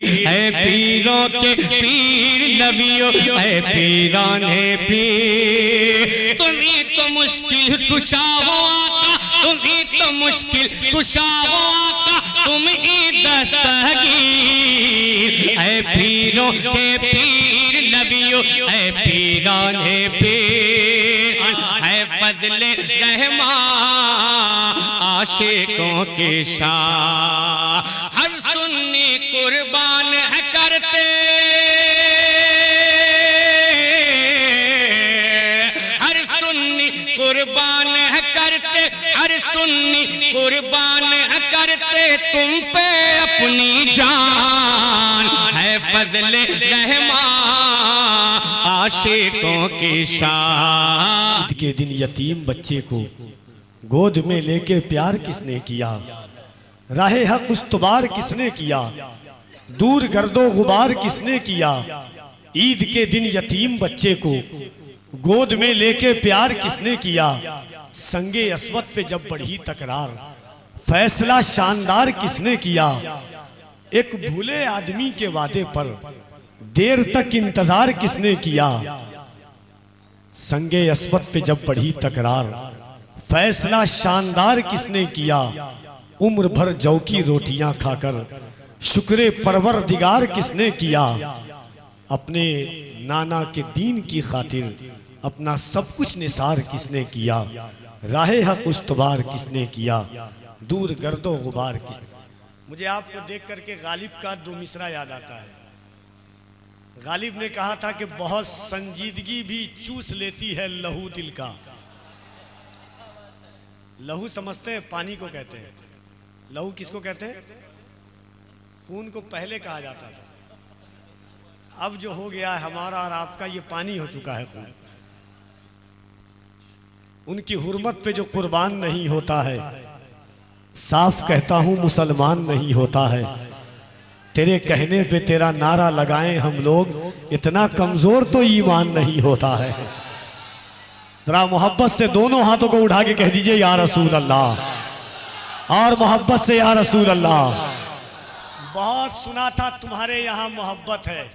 है पीरों के पीर नबियों है पीराने पीर। तुम्ही तो मुश्किल कुशा हो आका, तुम्ही तो मुश्किल कुशा हो आका, तुम ही दस्तगीर है पीरों के पीर नबियों है पीराने पीर। है फजले रहमान आशिकों के शाह, हर सुन्नी कुर्बान है करते, हर सुन्नी कुर्बान है करते, हर सुन्नी कुर्बान है करते तुम पे अपनी जान। है फजले रहमान आशिकों की शान। ईद के दिन यतीम बच्चे को गोद में लेके प्यार किसने किया, राहे हक उस्तवार किसने किया, दूर गर्दो गुबार किसने किया। ईद के दिन यतीम बच्चे को गोद में लेके प्यार किसने किया, संगे अस्वद पे जब बढ़ी तकरार फैसला शानदार किसने किया। एक भूले आदमी के वादे पर देर तक इंतजार किसने किया, संगे अस्वद पे जब बढ़ी तकरार फैसला शानदार किसने किया। उम्र भर जौ की रोटियां खाकर शुक्रे परवरदिगार किसने किया। अपने नाना के दीन की खातिर अपना सब कुछ निसार किसने किया, राहे हक उस्तवार किसने किया, दूर गर्दो गुबार किसने। मुझे आपको देख करके गालिब का दो मिसरा याद आता है। गालिब ने कहा था कि बहुत संजीदगी भी चूस लेती है लहू दिल का। लहू समझते हैं, पानी को कहते हैं। लहू किसको कहते हैं? खून को पहले कहा जाता था, अब जो हो गया है हमारा और आपका, ये पानी हो चुका है खून। उनकी हुर्मत पे जो कुर्बान नहीं होता है, साफ कहता हूं मुसलमान नहीं होता है। तेरे कहने पे तेरा नारा लगाएं हम लोग, इतना कमजोर तो ईमान नहीं होता है। जरा मोहब्बत से दोनों हाथों को उठा के कह दीजिए या रसूल अल्लाह, और मोहब्बत से या रसूल अल्लाह। बहुत सुना था तुम्हारे यहाँ मोहब्बत है,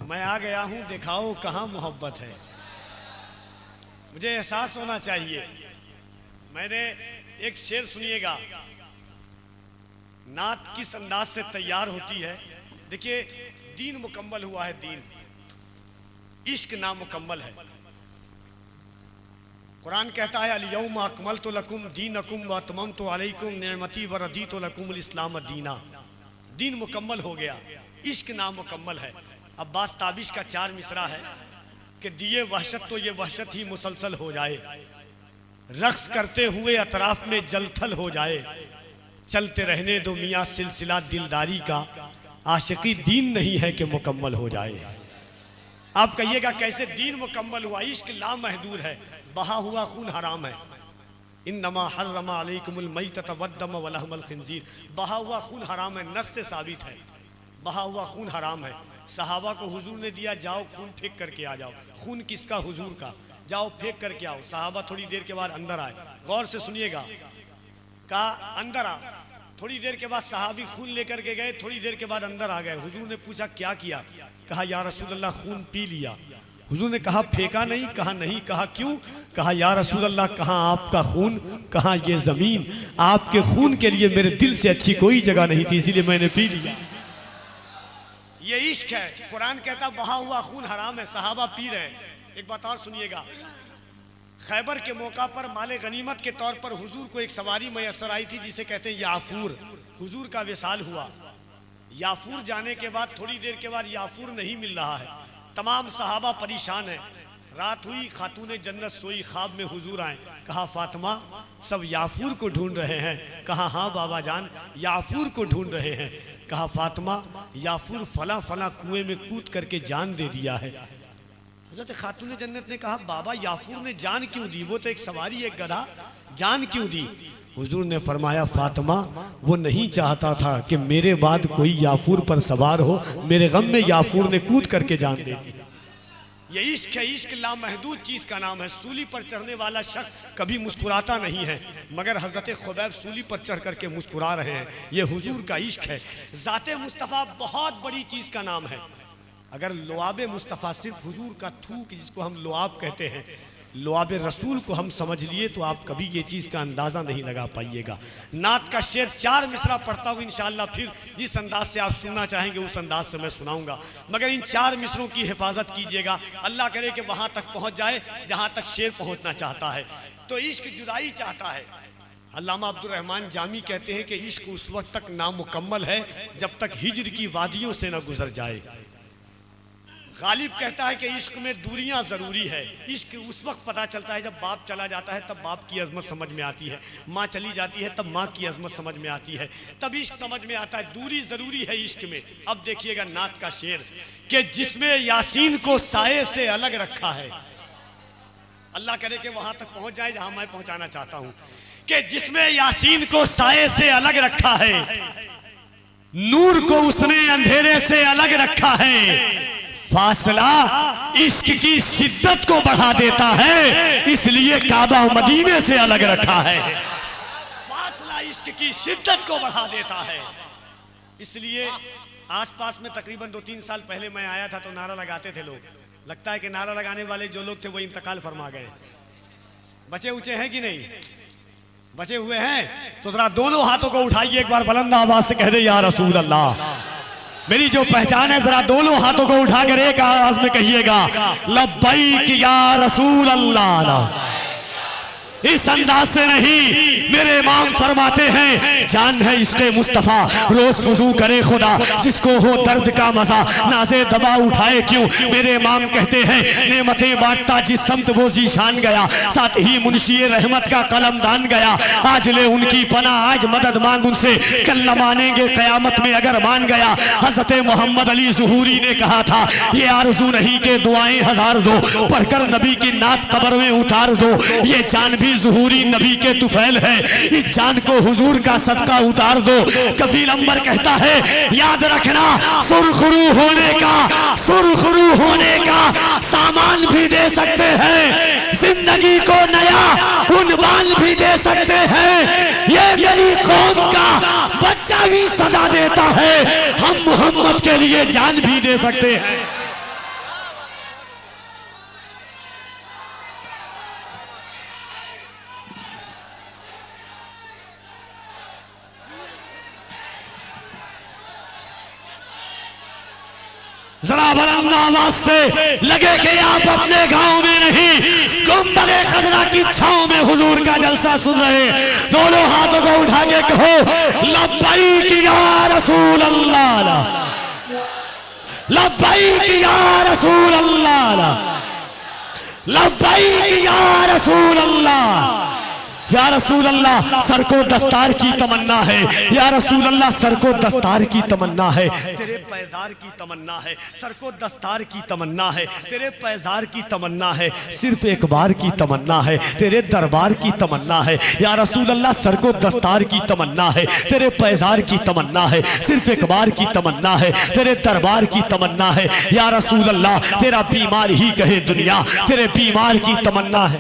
मैं आ गया हूं दिखाओ कहां मोहब्बत है। मुझे एहसास होना चाहिए। मैंने एक शेर सुनिएगा, नात किस अंदाज से तैयार होती है। देखिए, दीन मुकम्मल हुआ है, दीन, इश्क नामुकम्मल है। कुरान कहता है अल-यौमा अकमलतु लकुम दीनकुम व अतममतु अलैकुम निअमती व रदीतु लकुमुल इस्लाम दीना। दीन मुकम्मल हो गया, इश्क नामुकम्मल है। अब्बास ताबिश का 4 मिसरा है कि दिए वहशत तो ये वहशत ही मुसलसल हो जाए, रक्स करते हुए अतराफ में जलथल हो जाए, चलते रहने दो मियाँ सिलसिला दिलदारी का, आशिकी दीन नहीं है कि मुकम्मल हो जाए। आप कहिएगा कैसे दीन मुकम्मल हुआ? इश्क लामहदूद है, बहा हुआ खून हराम है। इन्नमा हर्रमा अलैकुमुल मैतत वद्दम व लहमल खिंजीर। बहा हुआ खून हराम है, नस से साबित है, बहा हुआ खून हराम है। सहाबा को हुजूर ने दिया, जाओ खून फेंक करके आ जाओ। खून किसका? हुजूर का। जाओ फेंक करके आओ। सहाबा थोड़ी देर के बाद अंदर आए, गौर से सुनिएगा, कहा अंदर आ। थोड़ी देर के बाद सहाबी खून लेकर के गए, थोड़ी देर के बाद अंदर आ गए। हुजूर ने पूछा क्या किया? कहा या रसूल अल्लाह खून पी लिया। हुजूर ने कहा फेंका नहीं? कहा नहीं। कहा क्यों? कहा या रसूल अल्लाह, कहाँ आपका खून, कहाँ ये जमीन, आपके खून के लिए मेरे दिल से अच्छी कोई जगह नहीं थी, इसीलिए मैंने पी लिया। ये इश्क है। कुरान कहता बहा हुआ खून हराम है, सहाबा पी रहे। एक बात और सुनिएगा, खैबर के मौका पर माले गनीमत के तौर पर हुजूर को एक सवारी मैसर आई थी जिसे कहते हैं याफूर। हुजूर का विसाल हुआ। याफूर जाने के बाद थोड़ी देर के बाद याफूर नहीं मिल रहा है। तमाम सहाबा परेशान है। रात हुई, खातूने जन्नत सोई, ख्वाब में हुजूर आए। कहा फातिमा, सब याफूर को ढूंढ रहे हैं। कहा हाँ बाबा जान, याफूर को ढूंढ रहे हैं। कहा फातिमा, याफूर फला फला कुएं में कूद करके जान दे दिया है। हज़रत खातूने जन्नत ने कहा बाबा याफूर ने जान क्यों दी? वो तो एक सवारी, एक गधा, जान क्यों दी? हुजूर ने फरमाया फातिमा, वो नहीं चाहता था कि मेरे बाद कोई याफूर पर सवार हो, मेरे गम में याफूर ने कूद करके जान दे दी। ये इश्क है, इश्क लामहदूद चीज़ का नाम है। सूली पर चढ़ने वाला शख्स कभी मुस्कुराता नहीं है, मगर हज़रत खुबैब सूली पर चढ़ करके मुस्कुरा रहे हैं। ये हुजूर का इश्क है। ज़ाते मुस्तफ़ा बहुत बड़ी चीज़ का नाम है। अगर लुआब मुस्तफ़ा सिर्फ हुजूर का थूक, जिसको हम लुआब कहते हैं, लुआब रसूल को हम समझ लिए तो आप कभी ये चीज़ का अंदाज़ा नहीं लगा पाइएगा। नात का शेर 4 मिसरा पढ़ता हूँ इंशाअल्लाह, फिर जिस अंदाज से आप सुनना चाहेंगे उस अंदाज से मैं सुनाऊंगा, मगर इन 4 मिसरों की हिफाजत कीजिएगा। अल्लाह करे कि वहाँ तक पहुँच जाए जहाँ तक शेर पहुँचना चाहता है। तो इश्क जुदाई चाहता है। अल्लामा अब्दुल रहमान जामी कहते हैं कि इश्क उस वक्त तक नामुकम्मल है जब तक हिज्र की वादियों से न गुजर जाए। गालिब कहता है कि इश्क में दूरियां ज़रूरी है। इश्क उस वक्त पता चलता है जब बाप चला जाता है, तब बाप की अजमत समझ में आती है। माँ चली जाती है तब माँ की अजमत समझ में आती है, तब इश्क समझ में आता है। दूरी ज़रूरी है इश्क में। अब देखिएगा नात का शेर कि जिसमें यासीन को साये से अलग रखा है। अल्लाह करे कि वहाँ तक पहुँच जाए जहाँ मैं पहुँचाना चाहता हूँ, कि जिसमें यासीन को साये से अलग रखा है, नूर को उसने अंधेरे से अलग रखा है। फासला इश्क की शिद्दत को बढ़ा देता है, इसलिए काबा मदीने से अलग रखा है। फासला इश्क की शिद्दत को बढ़ा देता है, इसलिए आसपास में तकरीबन 2-3 साल पहले मैं आया था तो नारा लगाते थे लोग। लगता है कि नारा लगाने वाले जो लोग थे वो इंतकाल फरमा गए। बचे उचे हैं कि नहीं? बचे हुए हैं तो जरा दोनों हाथों को उठाइए, एक बार बुलंद आवाज से कह दे या रसूल अल्लाह। मेरी जो पहचान है, जरा दोनों हाथों को उठाकर एक आवाज में कहिएगा लब्बैक या रसूल अल्लाह। इस अंदाज से नहीं, मेरे इमाम फरमाते हैं जान है इश्क़ मुस्तफ़ा रोज वुज़ू करे खुदा, जिसको हो दर्द का मजा नाज़े दवा उठाए क्यों। मेरे इमाम कहते हैं नेमतें बांटता जिस समत वो जीशान गया, साथ ही मुंशी रहमत का कलमदान गया। आज ले उनकी पना, आज मदद मांग उनसे, कल न मानेंगे क़यामत में अगर मान गया। हज़रत मोहम्मद अली ज़ुहूरी ने कहा था ये आरज़ू नहीं के दुआएं 1000 दो, पढ़कर नबी की नात कब्र में उतार दो। ये जान भी ज़ुहूरी नबी के तुफैल है, इस जान को हुजूर का सदका उतार दो। कफील अंबर कहता है याद रखना सुरखरू होने का सामान भी दे सकते हैं, जिंदगी को नया उन्वान भी दे सकते हैं। ये मेरी कौम का बच्चा भी सदा देता है, हम मोहम्मद के लिए जान भी दे सकते हैं। जरा बुलंद आवाज से लगे कि आप अपने गांव में नहीं, गुंबद खजरा की छांव में हुजूर का जलसा सुन रहे। दोनों हाथों को उठा के कहो लब्बैक या रसूल अल्लाह, लब्बैक या रसूल अल्लाह, लब्बैक या रसूल अल्लाह। या रसूल अल्लाह सर को दस्तार की तमन्ना है, या रसूल अल्लाह सर को दस्तार की तमन्ना है, तेरे पैजार की तमन्ना है। सर को दस्तार की तमन्ना है, तेरे पैजार की तमन्ना है, सिर्फ एक बार की तमन्ना है, तेरे दरबार की तमन्ना है। या रसूल अल्लाह सर को दस्तार की तमन्ना है, तेरे पैजार की तमन्ना है, सिर्फ एक बार की तमन्ना है, तेरे दरबार की तमन्ना है। या रसूल अल्लाह तेरा बीमार ही कहे दुनिया, तेरे बीमार की तमन्ना है।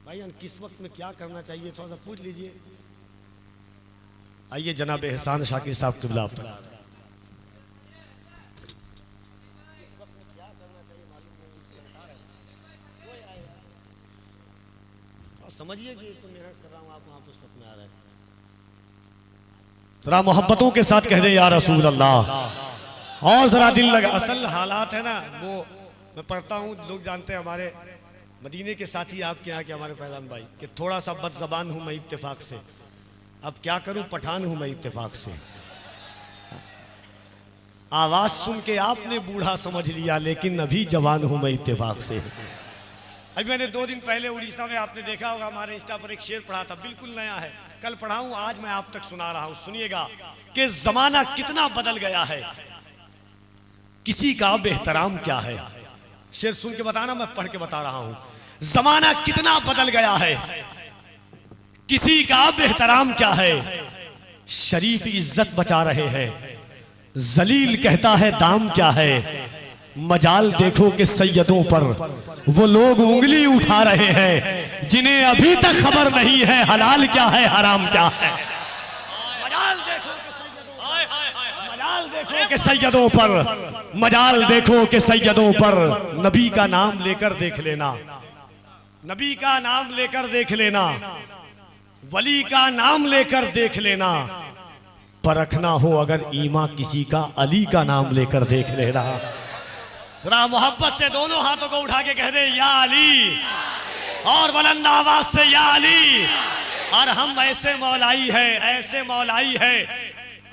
भाई किस वक्त में क्या करना चाहिए थोड़ा सा पूछ लीजिए। आइए जनाब एहसान शाकिर साहब क़िबला आप तक। समझिए कि तो मेरा कर रहा हूं, आप वहां पुस्तक में आ रहे हैं। जरा मोहब्बतों के साथ कह दे या रसूल अल्लाह, और जरा दिल लगा। असल हालात है ना वो मैं पढ़ता हूँ, लोग जानते हैं हमारे मदीने के साथी आपके यहाँ के हमारे फैजान भाई कि थोड़ा सा बदज़बान हूँ मैं इत्तेफाक से। अब क्या करूँ, पठान हूँ मैं इत्तेफाक से। आवाज़ सुन के आपने बूढ़ा समझ लिया, लेकिन अभी जवान हूँ मैं इत्तेफाक से। अभी मैंने 2 दिन पहले उड़ीसा में आपने देखा होगा हमारे इंस्टा पर एक शेर पढ़ा था, बिल्कुल नया है, कल पढ़ाऊँ आज मैं आप तक सुना रहा हूँ। सुनिएगा कि ज़माना कितना बदल गया है, किसी का बेहतराम क्या है। शेर सुन के बताना, मैं पढ़ के बता रहा हूं। जमाना कितना बदल गया है, किसी का बेहतराम क्या है। शरीफ इज्जत बचा रहे हैं, जलील कहता है दाम क्या है। मजाल देखो कि सैयदों पर वो लोग उंगली उठा रहे हैं जिन्हें अभी तक खबर नहीं है हलाल क्या है हराम क्या है। मजाल देखो कि सैयदों पर, मजाल देखो कि सैयदों पर नबी का नाम लेकर देख लेना, नबी का नाम लेकर देख लेना, वली का नाम लेकर देख लेना। परखना हो अगर ईमा किसी का, अली का नाम लेकर देख लेना। जरा मोहब्बत से दोनों हाथों को उठा के कह दे या अली, और बुलंद आवाज से या अली। और हम ऐसे मौलाई है, ऐसे मौलाई है,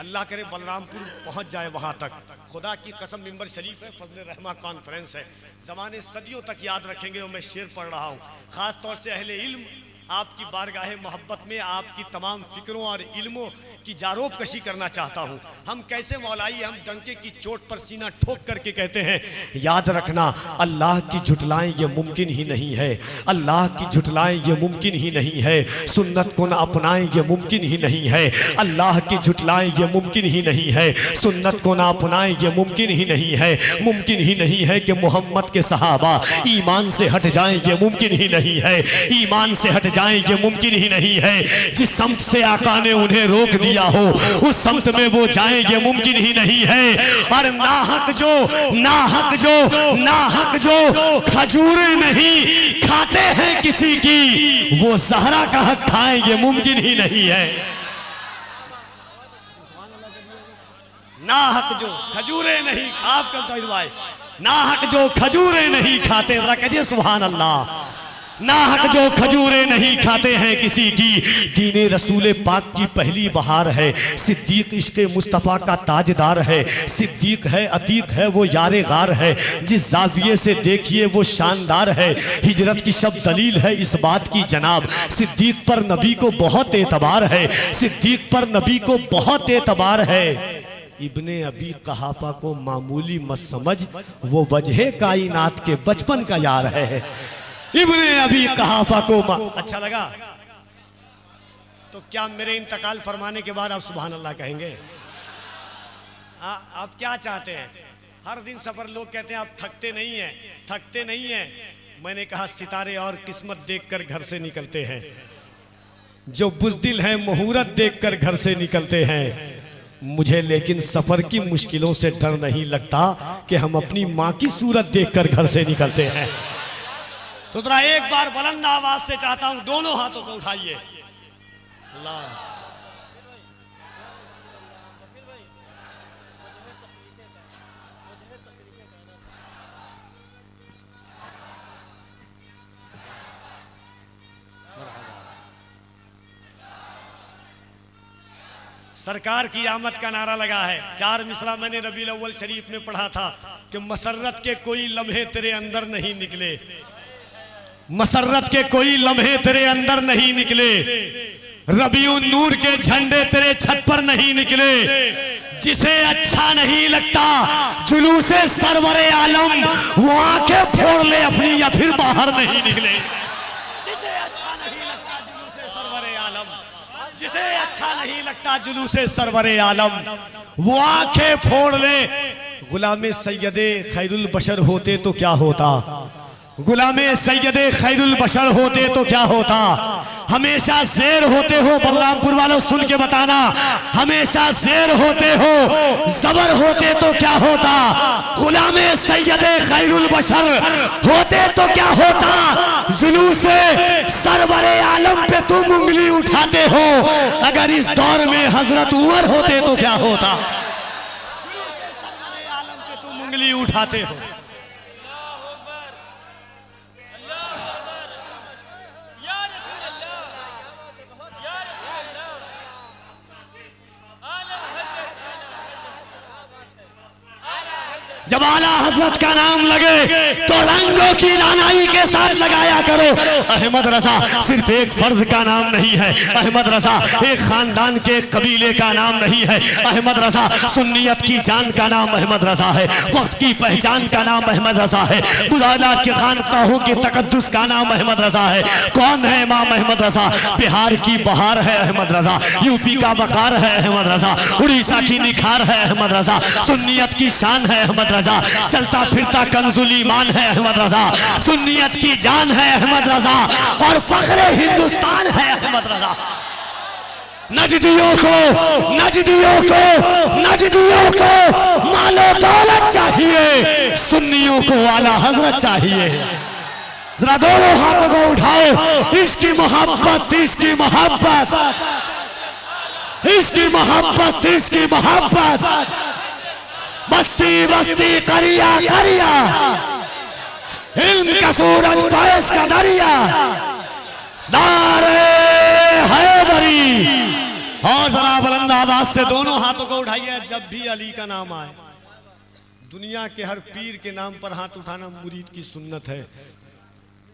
अल्लाह करे बलरामपुर पहुंच जाए वहां तक। खुदा की कसम मिंबर शरीफ है, फजल रहमा कॉन्फ्रेंस है, जमाने सदियों तक याद रखेंगे। और मैं शेर पढ़ रहा हूँ खास तौर से अहले इल्म आपकी बारगाह मोहब्बत में आपकी तमाम फिक्रों और इल्मों की जारोब कशी करना चाहता हूँ। हम कैसे मौलाई, हम डंके की चोट पर सीना ठोक करके कहते हैं याद रखना अल्लाह की झुटलाएं ये मुमकिन ही नहीं है, अल्लाह की झुटलाएं ये मुमकिन ही नहीं है, सुन्नत को न अपनाएं ये मुमकिन ही नहीं है, अल्लाह की झुटलाएं ये मुमकिन ही नहीं है, सुन्नत को न अपनाएं ये मुमकिन ही नहीं है, मुमकिन ही नहीं है कि मोहम्मद के सहाबा ईमान से हट जाएं ये मुमकिन ही नहीं है, ईमान से हट जाएं ये मुमकिन ही नहीं है। जिस समत से आका ने उन्हें रोक दिया हो उस समत में वो जाएं ये मुमकिन ही नहीं है। और नाहक जो खजूरें नहीं खाते हैं किसी की, वो ज़हरा का हक खाएं ये मुमकिन ही नहीं है। नाहक जो खजूरें नहीं, आपका नाहक जो खजूरें नहीं खाते, जरा कहिए सुभान अल्लाह। नाहक जो खजूरें नहीं खाते हैं किसी की, दीने रसूल पाक की पहली बहार है, सिद्दीक इश्क़े मुस्तफ़ा का ताजदार है, सिद्दीक है अतीक है वो यारे गार है, जिस जाविये से देखिए वो शानदार है, हिजरत की शब दलील है इस बात की जनाब, सिद्दीक पर नबी को बहुत एतबार है, सिद्दीक पर नबी को बहुत एतबार है। इब्ने अबी कहाफा को मामूली मत समझ, वो वजह कायनात के बचपन का यार है। इब्ने अबी कहाफा को अच्छा लगा तो क्या मेरे इंतकाल फरमाने के बाद आप सुभान अल्लाह कहेंगे? आप क्या चाहते हैं? हर दिन सफर लोग कहते हैं आप थकते नहीं हैं, थकते नहीं हैं। मैंने कहा सितारे और किस्मत देखकर घर से निकलते हैं, जो बुज़दिल हैं मुहूर्त देखकर घर से निकलते हैं। मुझे लेकिन सफर की मुश्किलों से डर नहीं लगता कि हम अपनी माँ की सूरत देखकर घर से निकलते हैं। तो जरा एक बार बुलंद आवाज से चाहता हूं दोनों हाथों को उठाइए। अल्लाह सरकार की आमद का नारा लगा है। 4 मिसरा मैंने रबीउल अव्वल शरीफ में पढ़ा था कि मसर्रत के कोई लम्हे तेरे अंदर नहीं निकले, मसर्रत के कोई लम्हे तेरे अंदर नहीं निकले, रबीउन नूर के झंडे तेरे छत पर नहीं निकले। जिसे अच्छा नहीं लगता जुलूसे सरवरे आलम, वो आंखें फोड़ ले अपनी या फिर बाहर नहीं निकले। जिसे अच्छा नहीं लगता जुलूसे सरवरे आलम, जिसे अच्छा नहीं लगता जुलूसे सरवरे आलम, वो आंखें फोड़ ले। गुलामे सैयदे खैरुल बशर होते तो क्या होता, गुलामे सैयदे खैरुल बशर होते तो क्या होता। हमेशा शेर होते हो बलरामपुर वालों, सुन के बताना, हमेशा शेर होते हो, जबर होते तो क्या होता। गुलामे सैयदे खैरुल बशर होते तो क्या होता। जुलूसे सरवरे आलम पे तुम उंगली उठाते हो, अगर इस दौर में हजरत उमर होते तो क्या होता। जुलूसे सरवरे आलम पे तुम उंगली उठाते हो। जब आला हजरत का नाम लगे तो रंगों की रानाई के साथ लगाया करो। अहमद रजा सिर्फ एक फर्ज का नाम नहीं है, अहमद रजा एक खानदान के कबीले का नाम नहीं है, अहमद रजा सुन्नियत की जान का नाम अहमद रजा है, वक्त की पहचान का नाम अहमद रजा है, गुलादात के खानकाहों के तकद्दुस का नाम अहमद रजा है। कौन है इमाम अहमद रजा? बिहार की बहार है अहमद रजा, यूपी का वकार है अहमद रजा, उड़ीसा की निखार है अहमद रजा, सुन्नियत की शान है अहमद रजा, चलता फिरता कंजुल ईमान है अहमद रजा, सुन्नियत की जान है अहमद रजा और फख्रे हिंदुस्तान है अहमद रजा। नजदियों को मालो दौलत चाहिए, सुन्नियों को आला हजरत चाहिए। जरा दोनों हाथों को उठाओ, इसकी मोहब्बत, इसकी मोहब्बत, इसकी मोहब्बत, इसकी मोहब्बत। बस्ती बस्ती करिया करिया, इल्म का सूरज फैज़ का दरिया, दारे हैदरी। और जरा बुलंद आवाज से दोनों हाथों को उठाइए। जब भी अली का नाम आए, दुनिया के हर पीर के नाम पर हाथ उठाना मुरीद की सुन्नत है।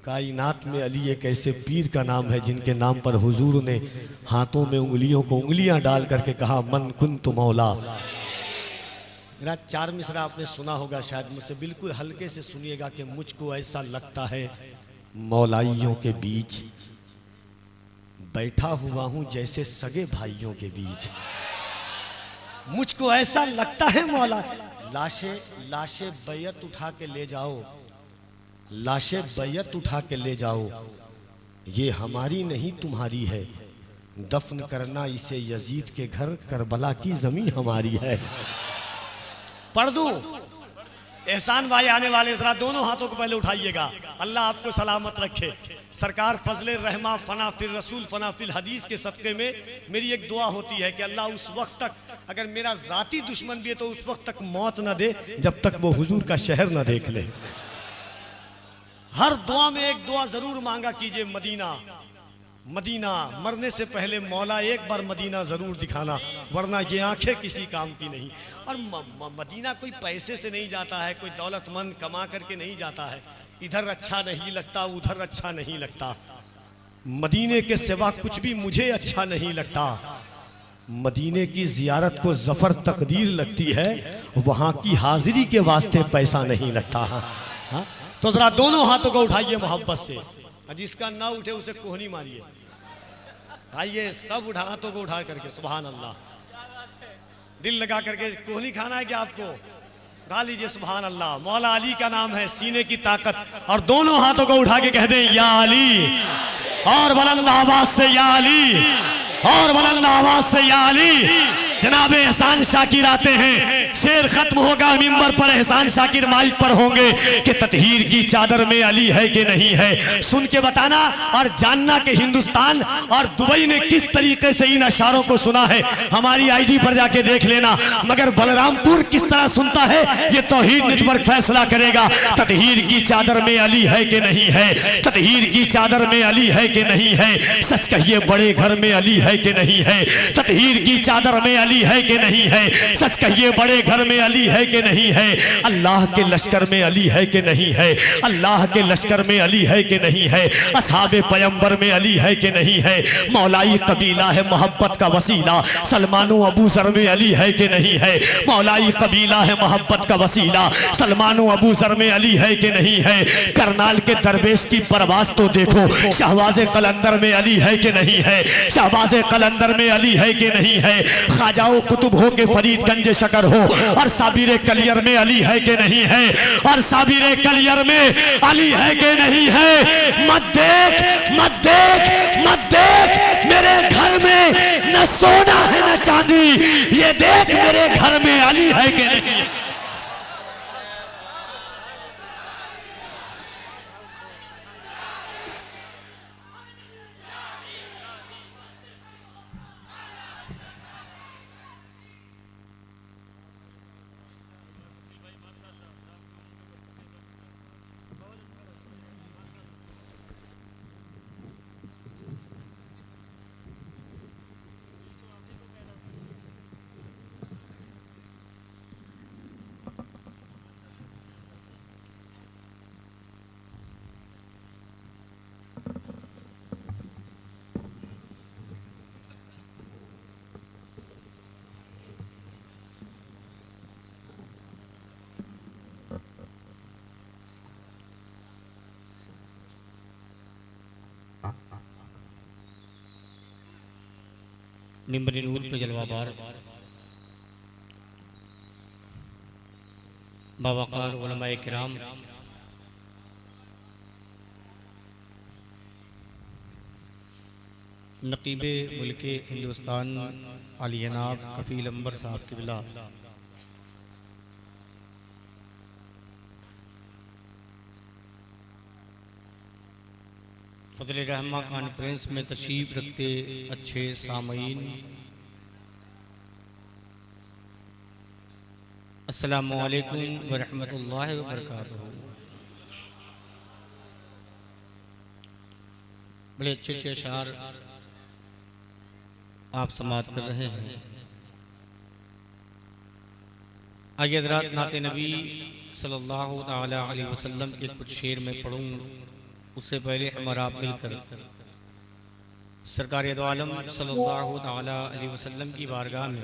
कायनात में अली एक ऐसे पीर का नाम है जिनके नाम पर हुजूर ने हाथों में उंगलियों को उंगलियां डाल करके कहा, मन कुन्तु मौला। मेरा 4 मिसरा आपने सुना होगा शायद, मुझसे बिल्कुल हल्के से सुनिएगा कि मुझको ऐसा लगता है मौलाइयों के बीच बैठा हुआ हूं जैसे सगे भाइयों के बीच। मुझको ऐसा लगता है मौला। लाशें बैयत उठा के ले जाओ, लाशें बैयत उठा के ले जाओ, ये हमारी नहीं तुम्हारी है। दफन करना इसे यजीद के घर, करबला की जमीन हमारी है। पढ़ दूं? एहसान भाई आने वाले, जरा दोनों हाथों को पहले उठाइएगा। अल्लाह आपको सलामत रखे। सरकार फजले रहमा फना फिर रसूल फना फिल हदीस के सदक़े में मेरी एक दुआ होती है कि अल्लाह उस वक्त तक, अगर मेरा जाती दुश्मन भी है तो उस वक्त तक मौत न दे जब तक वो हुजूर का शहर न देख ले। हर दुआ में एक दुआ जरूर मांगा कीजिए, मदीना मदीना। मरने से पहले मौला एक बार मदीना जरूर दिखाना, वरना ये आंखें किसी काम की नहीं। और मदीना कोई पैसे से नहीं जाता है, कोई दौलतमंद कमा करके नहीं जाता है। इधर अच्छा नहीं लगता, उधर अच्छा नहीं लगता। मदीने के सिवा कुछ भी मुझे अच्छा नहीं लगता। मदीने की जियारत को जफर तकदीर लगती है, वहां की हाजिरी के वास्ते पैसा नहीं लगता। हाँ? तो जरा दोनों हाथों को उठाइए मोहब्बत से। जिसका ना उठे उसे कोहनी मारिए। आइए सब उठा, हाथों को उठा करके सुभान अल्लाह। दिल लगा करके कोहनी खाना है क्या आपको? उठा लीजिए सुभान अल्लाह। मौला अली का नाम है, सीने की ताकत। और दोनों हाथों को उठा के कह दें या अली, और बुलंद आवाज से या अली, और बुलंद आवाज से या अली। जनाब एहसान शाकिर आते हैं, शेर खत्म होगा, मिंबर पर एहसान शाकिर माइक पर होंगे कि ततहीर की चादर में अली है कि नहीं है। सुन के बताना और जानना कि हिंदुस्तान और दुबई ने किस तरीके से इन अशारों को सुना है। हमारी आईडी पर जाके देख लेना। मगर बलरामपुर किस तरह सुनता है ये तौहीद नेटवर्क फैसला करेगा। ततहीर की चादर में अली है कि नहीं है, ततहीर की चादर में अली है कि नहीं है। सच कहिए बड़े घर में अली है कि नहीं है, ततहीर की चादर में अली है कि नहीं है। सच कहिए बड़े घर में अली है कि नहीं है। अल्लाह के लश्कर में अली है कि नहीं है, अल्लाह के लश्कर में अली है कि नहीं है। असहाबे पैगंबर में अली है कि नहीं है। मौलाई कबीला है मोहब्बत का वसीला, सलमानो अबू जर में अली है कि नहीं है। मौलाई कबीला है मोहब्बत का वसीला, सलमानो अबू जर में अली है कि नहीं है। करनाल के दरवेश की परवाज तो देखो, शहबाज कलंदर में अली है कि नहीं है, शहबाज कलंदर में अली है कि नहीं है। खाजाओ कुतुब हो के फरीदगंज शकर हो, और साबिर कलियर में अली है कि नहीं है, और साबिर कलियर में अली है कि नहीं है। मत देख मत देख मत देख मेरे घर में न सोना है न चांदी, ये देख मेरे घर में अली है कि नहीं है। मिंबर नूर पे जलवा बार। बावक़ार उलमाए किराम, नक़ीबे मुल्के हिंदुस्तान आली जनाब कफ़ील अंबर साहब क़िबला, फ़ज़ल रहमा कॉन्फ्रेंस में तशरीफ़ रखते अच्छे सामईन, अस्सलामु अलैकुम व रहमतुल्लाहि व बरकातुहू। बड़े अच्छे अच्छे अशार आप समात कर रहे हैं। आइए हज़रात नाते नबी सल्लल्लाहु ताला अलैहि वसल्लम के कुछ शेर में पढ़ूँ, उससे पहले हमारा आप मिलकर सरकार दो आलम सल्लल्लाहु ताला अलैहि वसल्लम की बारगाह में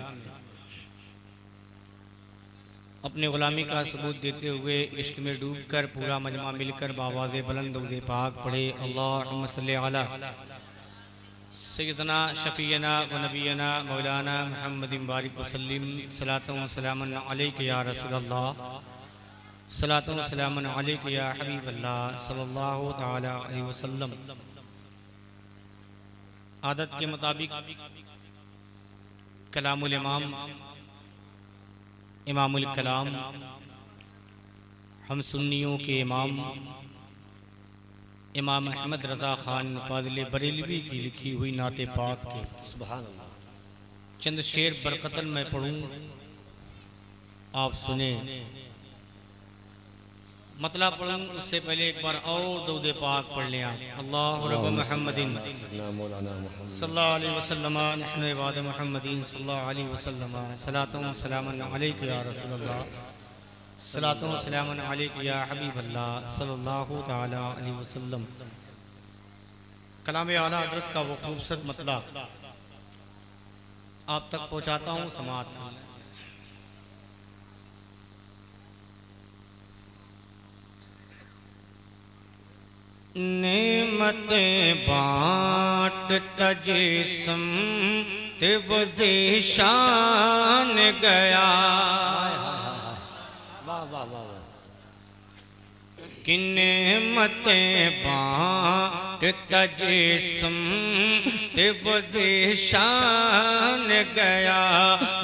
अपने ग़ुलामी का सबूत देते हुए इश्क में डूब कर पूरा मजमा मिलकर बावाज़े बुलंद दुरूद पाक पढ़े। अल्लाहुम्मा सल्ली अला सय्यदना शफ़ीना व नबीना मौलाना मुहम्मदिन बारिक वसल्लिम। सलातु व सलामुन अलैका या रसूलल्लाह, सलातु व सलामुन अलैका या हबीबल्लाह सल्लल्लाहु ताला अलैहि वसल्लम। आदत के मुताबिक कलामुल इमाम इमामुल कलाम हम सुन्नियों के इमाम इमाम अहमद रज़ा ख़ान फ़ाज़िल बरेलवी की लिखी हुई नाते पाक के सुभान अल्लाह चंद शेर बरकतन मैं पढ़ूँ, आप सुने। मतलब पढ़ूँ उससे पहले एक बार और दुरूद पाक पढ़ लें आप। अल्लाहु रब्ब मुहम्मदिन सल्लल्लाहु अलैहि वसल्लम नहनु इबाद मुहम्मदीन सल्लल्लाहु अलैहि वसल्लम। सलातु व सलामुन अलैका या रसूलल्लाह, सलातु व सलामुन अलैका या हबीबल्लाह सल्लल्लाहु ताला अलैहि वसल्लम। कलाम आला हज़रत का वो खूबसूरत मतलब आप तक पहुँचाता हूँ, समाअत कर लें। नेमतें बाँटता जिस्म ते वज़े शान गया, वाह वाह वाह। कि नेमतें बाँटता जिस्म ते वज़े शान गया,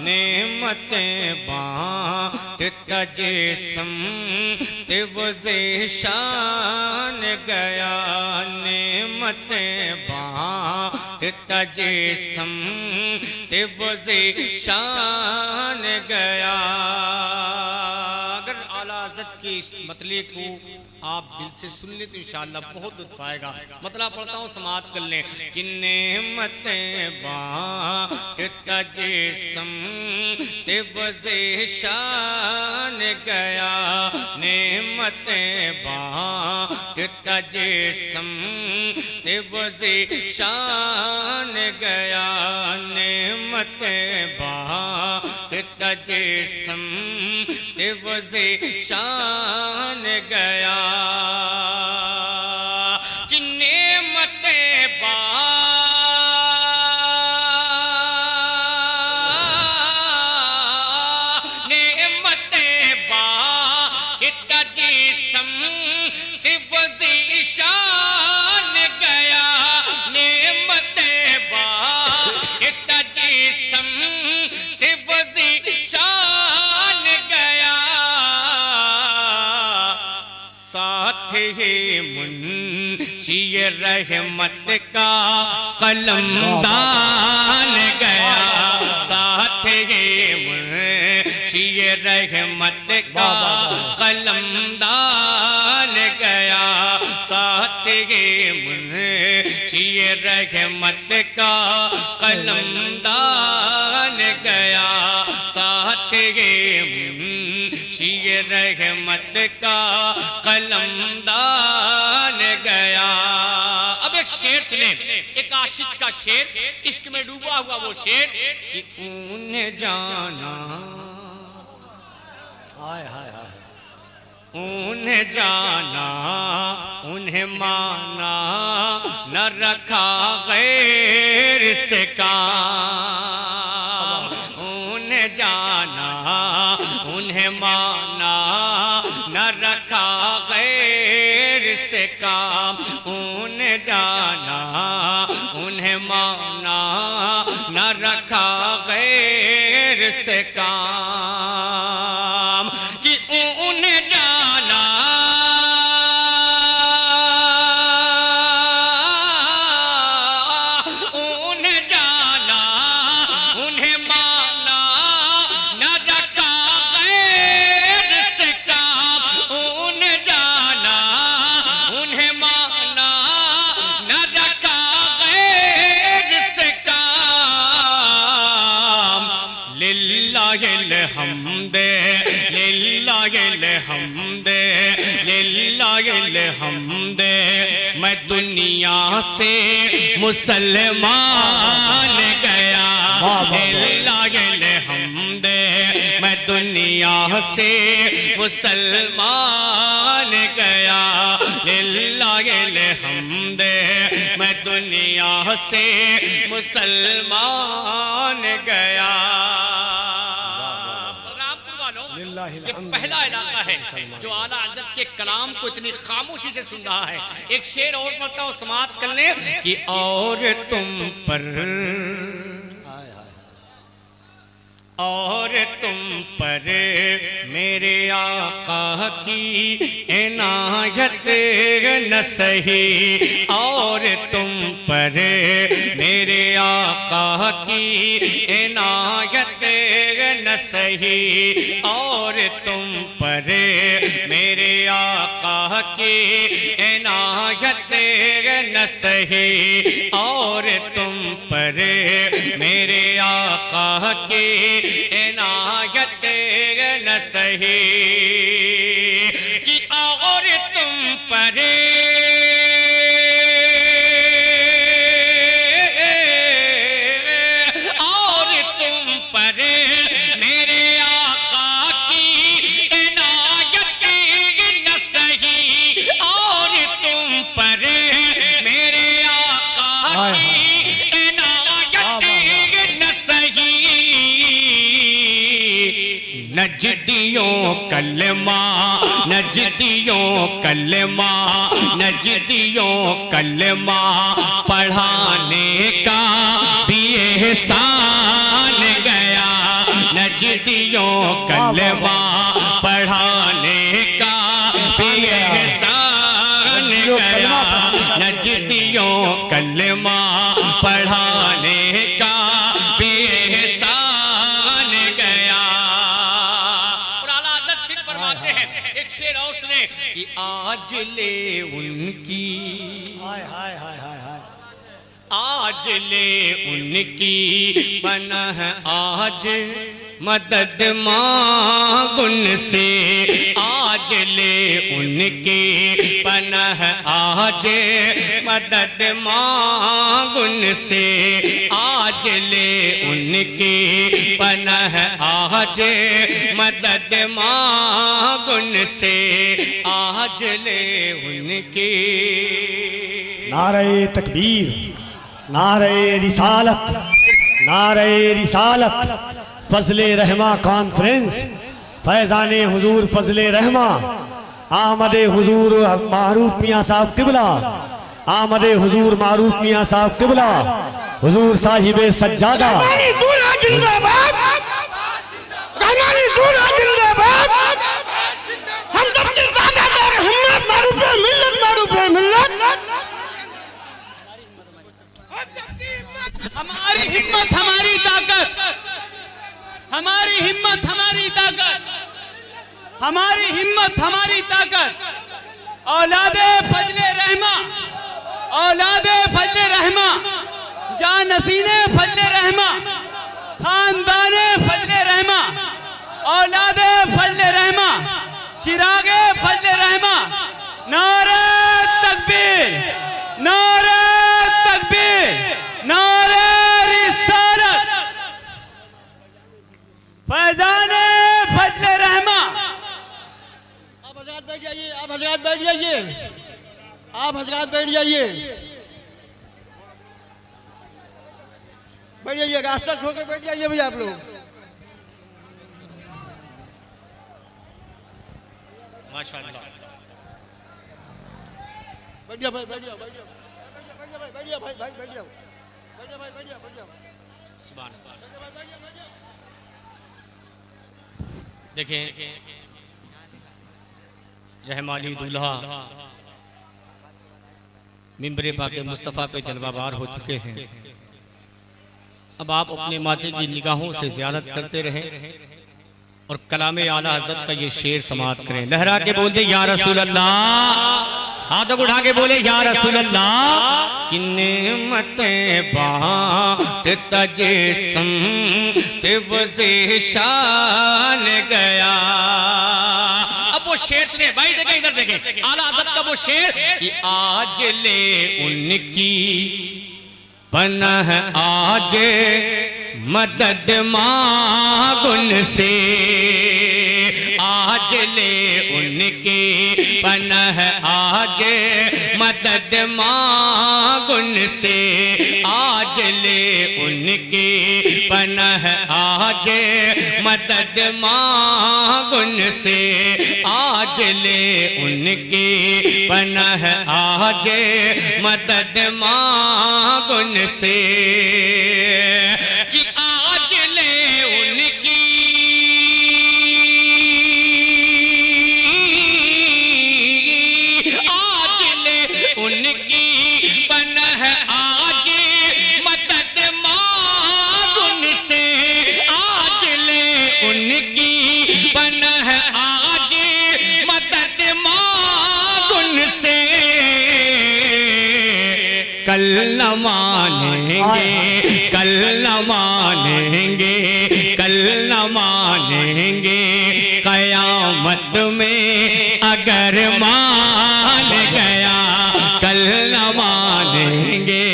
नेमतें बाँटता जिस्म ते वज़े शान गया, नेमतें बाँटता जिस्म ते वज़े शान गया। अगर आला हज़रत की इस मतले को आप दिल से सुन ले तो इंशाअल्लाह बहुत लुत्फ़ आएगा। मतलब पढ़ता हूँ, समाअत कर लें। कि नेमतें बाँटता जिस्म ते वज़े शान गया, नेमतें बाँटता जिस्म ते वज़े शान गया, नेमतें बाँटता जिस्म ते वज़े शान गया। कि नेमतें बाँटता जिस्म ते वज़े शान गया, नेमतें बाँटता जिस्म ते वज़े शान गया। साथ ही मुंशी रहमत का कलमदान गया, साथ ही मुंशी रहमत का कलमदान गया, साथ ही मुंशी रहमत का कलमदान गया, साथ ही मुंशी रहमत का कलमदान गया। अब एक शेर सुने, एक आशिक का शेर, इश्क में डूबा हुआ वो शेर। कि उन्हें जाना, हाय हाय हाय, उन्हें जाना उन्हें माना, न रखा गैर से काम, उन्हें जाना उन्हें माना, काम उन्हें जाना उन्हें माना न रखा गैर से काम कि उन्हें जाना उन्हें जाना उन्हें माना न रखा गैर से काम उन्हें जाना उन्हें माना न रखा गैर से काम लिल्लाहिल हम्दे लिल्लाहिल हम्दे लिल्लाहिल हम्दे मैं दुनिया से मुसलमान गया लिल्लाहिल हम्दे मैं दुनिया से मुसलमान गया लिल्लाहिल हम्दे मैं दुनिया से मुसलमान गया। ये पहला इलाका है जो आला हज़रत के कलाम को इतनी खामोशी से सुन रहा है। एक शेर और पढ़ता हूं, समाअत कर ले कि और तुम पर मेरे आका की इनायत न सही और तुम पर मेरे आका की इनायत न सही और तुम पर मेरे आका की इनायत न सही और तुम पर मेरे आका की इनायत न सही कि और तुम पर और तुम पर मेरे आका की इनायत न सही और तुम पर मेरे आका की इनायत न सही नजदियों कलमा नजदियों कलमा नजदियों कलमा पढ़ाने का भी एहसान गया नजदियों कलमा पढ़ाने का भी एहसान गया नजदियों कलमा पढ़ाने का भी एहसान गया। एक शेर और सुने कि आज ले उनकी हाय हाय हाय हाय हाय आज ले उनकी पनाह आज मदद मांगुन से आज ले उनकी पनाह आज मदद मांगुन से आज ले उनकी पनाह आज मदद मांगुन से आज ले उनकी। नारे तकबीर नारे रिसालत नारे रिसालत फजले रहमा कॉन्फ्रेंस फैजाने हुजूर फजले रहमा आमदे हुजूर मारूफ मियाँ साहब किबला आमदे हुजूर मारूफ मियाँ साहब किबला हुजूर साहिबे सज्जादा जिंदाबाद हम सबकी ताकत और हिम्मत मारूफ मिल्लत हमारी हिम्मत हमारी ताकत हमारी हिम्मत हमारी ताकत हमारी हिम्मत हमारी ताकत औलादे फजले रहमा औलादे फजले रहमा जानसीने फजले रहमा खानदाने फजले रहमा औलादे फजले रहमा चिरागे फजले रहमा नारे तकबीर नारे तकबीर नारे रिसालत फैजाने फजले रहमा। आप हजरात बैठ जाइए आप हजरात बैठ जाइए आप हजरात बैठ जाइए रास्ता छोड़कर बैठ जाइए भैया आप लोग। माशाअल्लाह बैठ जाओ भाई, बैठ जाओ, बैठ जाओ, बैठ जाओ भाई, बैठ जाओ, बैठ जाओ भाई, बैठ जाओ, बैठ जाओ, सुभान अल्लाह। बैठ जाओ, बैठ जाओ, बैठ जाओ। देखें रहमानी दूल्हा मिंबर पाक मुस्तफ़ा पे जलवाबार हो चुके हैं। अब आप अपने माथे की निगाहों से ज़ियारत करते रहें और कलामे आला हज़रत का ये शेर समाअत करें। लहरा के बोल दे या रसूल अल्लाह, हाथों को उठा के बोले या रसूल अल्लाह। कि नेमतें बात तजे समत वज़े शान गया। अब वो शेर सुने भाई, देखें इधर देखें, आला हज़रत का वो शेर कि आज ले उनकी पनाह आज मदद मांग उनसे, आज ले उनके पनाह आज मदद मांग उनसे, आज ले उनके पनाह आज मदद मांग उनसे, आज ले उनके पनाह आज मदद मांग उनसे। कि आज ले उनकी पनाह आज मदद मांग उनसे, आज ले उनकी पनाह आज मदद मांग उनसे। कल न मानेंगे, कल न मानेंगे, कल न मानेंगे, कयामत में अगर मान गया, कल न मानेंगे,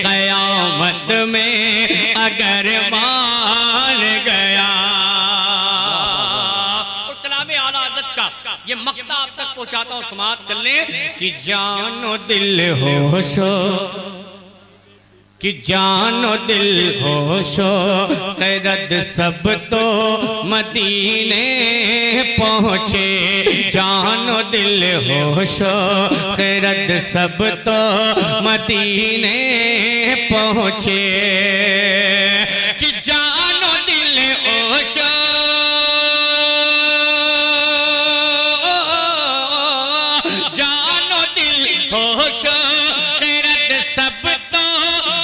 कयामत में अगर मान गया। और कलामे आला हज़रत का ये मक्ता आप तक पहुंचाता हूं, समाअत कर ले। कि जानो दिल होशो, कि जानो दिल होशो खैरत सब तो मदीने पहुँचे, जानो दिल होशो खैरत सब तो मदीने पहुँचे। कि जानो दिल होशो, जानो दिल होशो खैरत सब तो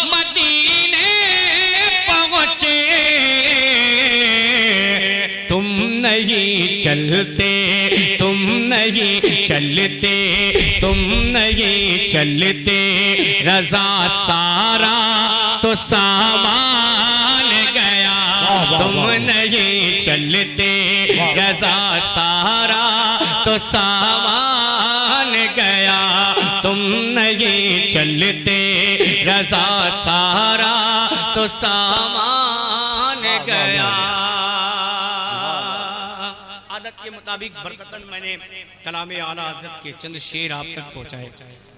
मदीने पहुँचे। तुम नहीं चलते, तुम नहीं चलते, तुम नहीं चलते, रज़ा सारा तो सामान गया। तुम नहीं चलते, रज़ा सारा तो सामान गया। तुम नहीं चलते, रज़ा सारा तो सामान गया। आदत के मुताबिक बरकतन मैंने कलामे आला हज़रत के चंद शेर आप तक पहुँचाए।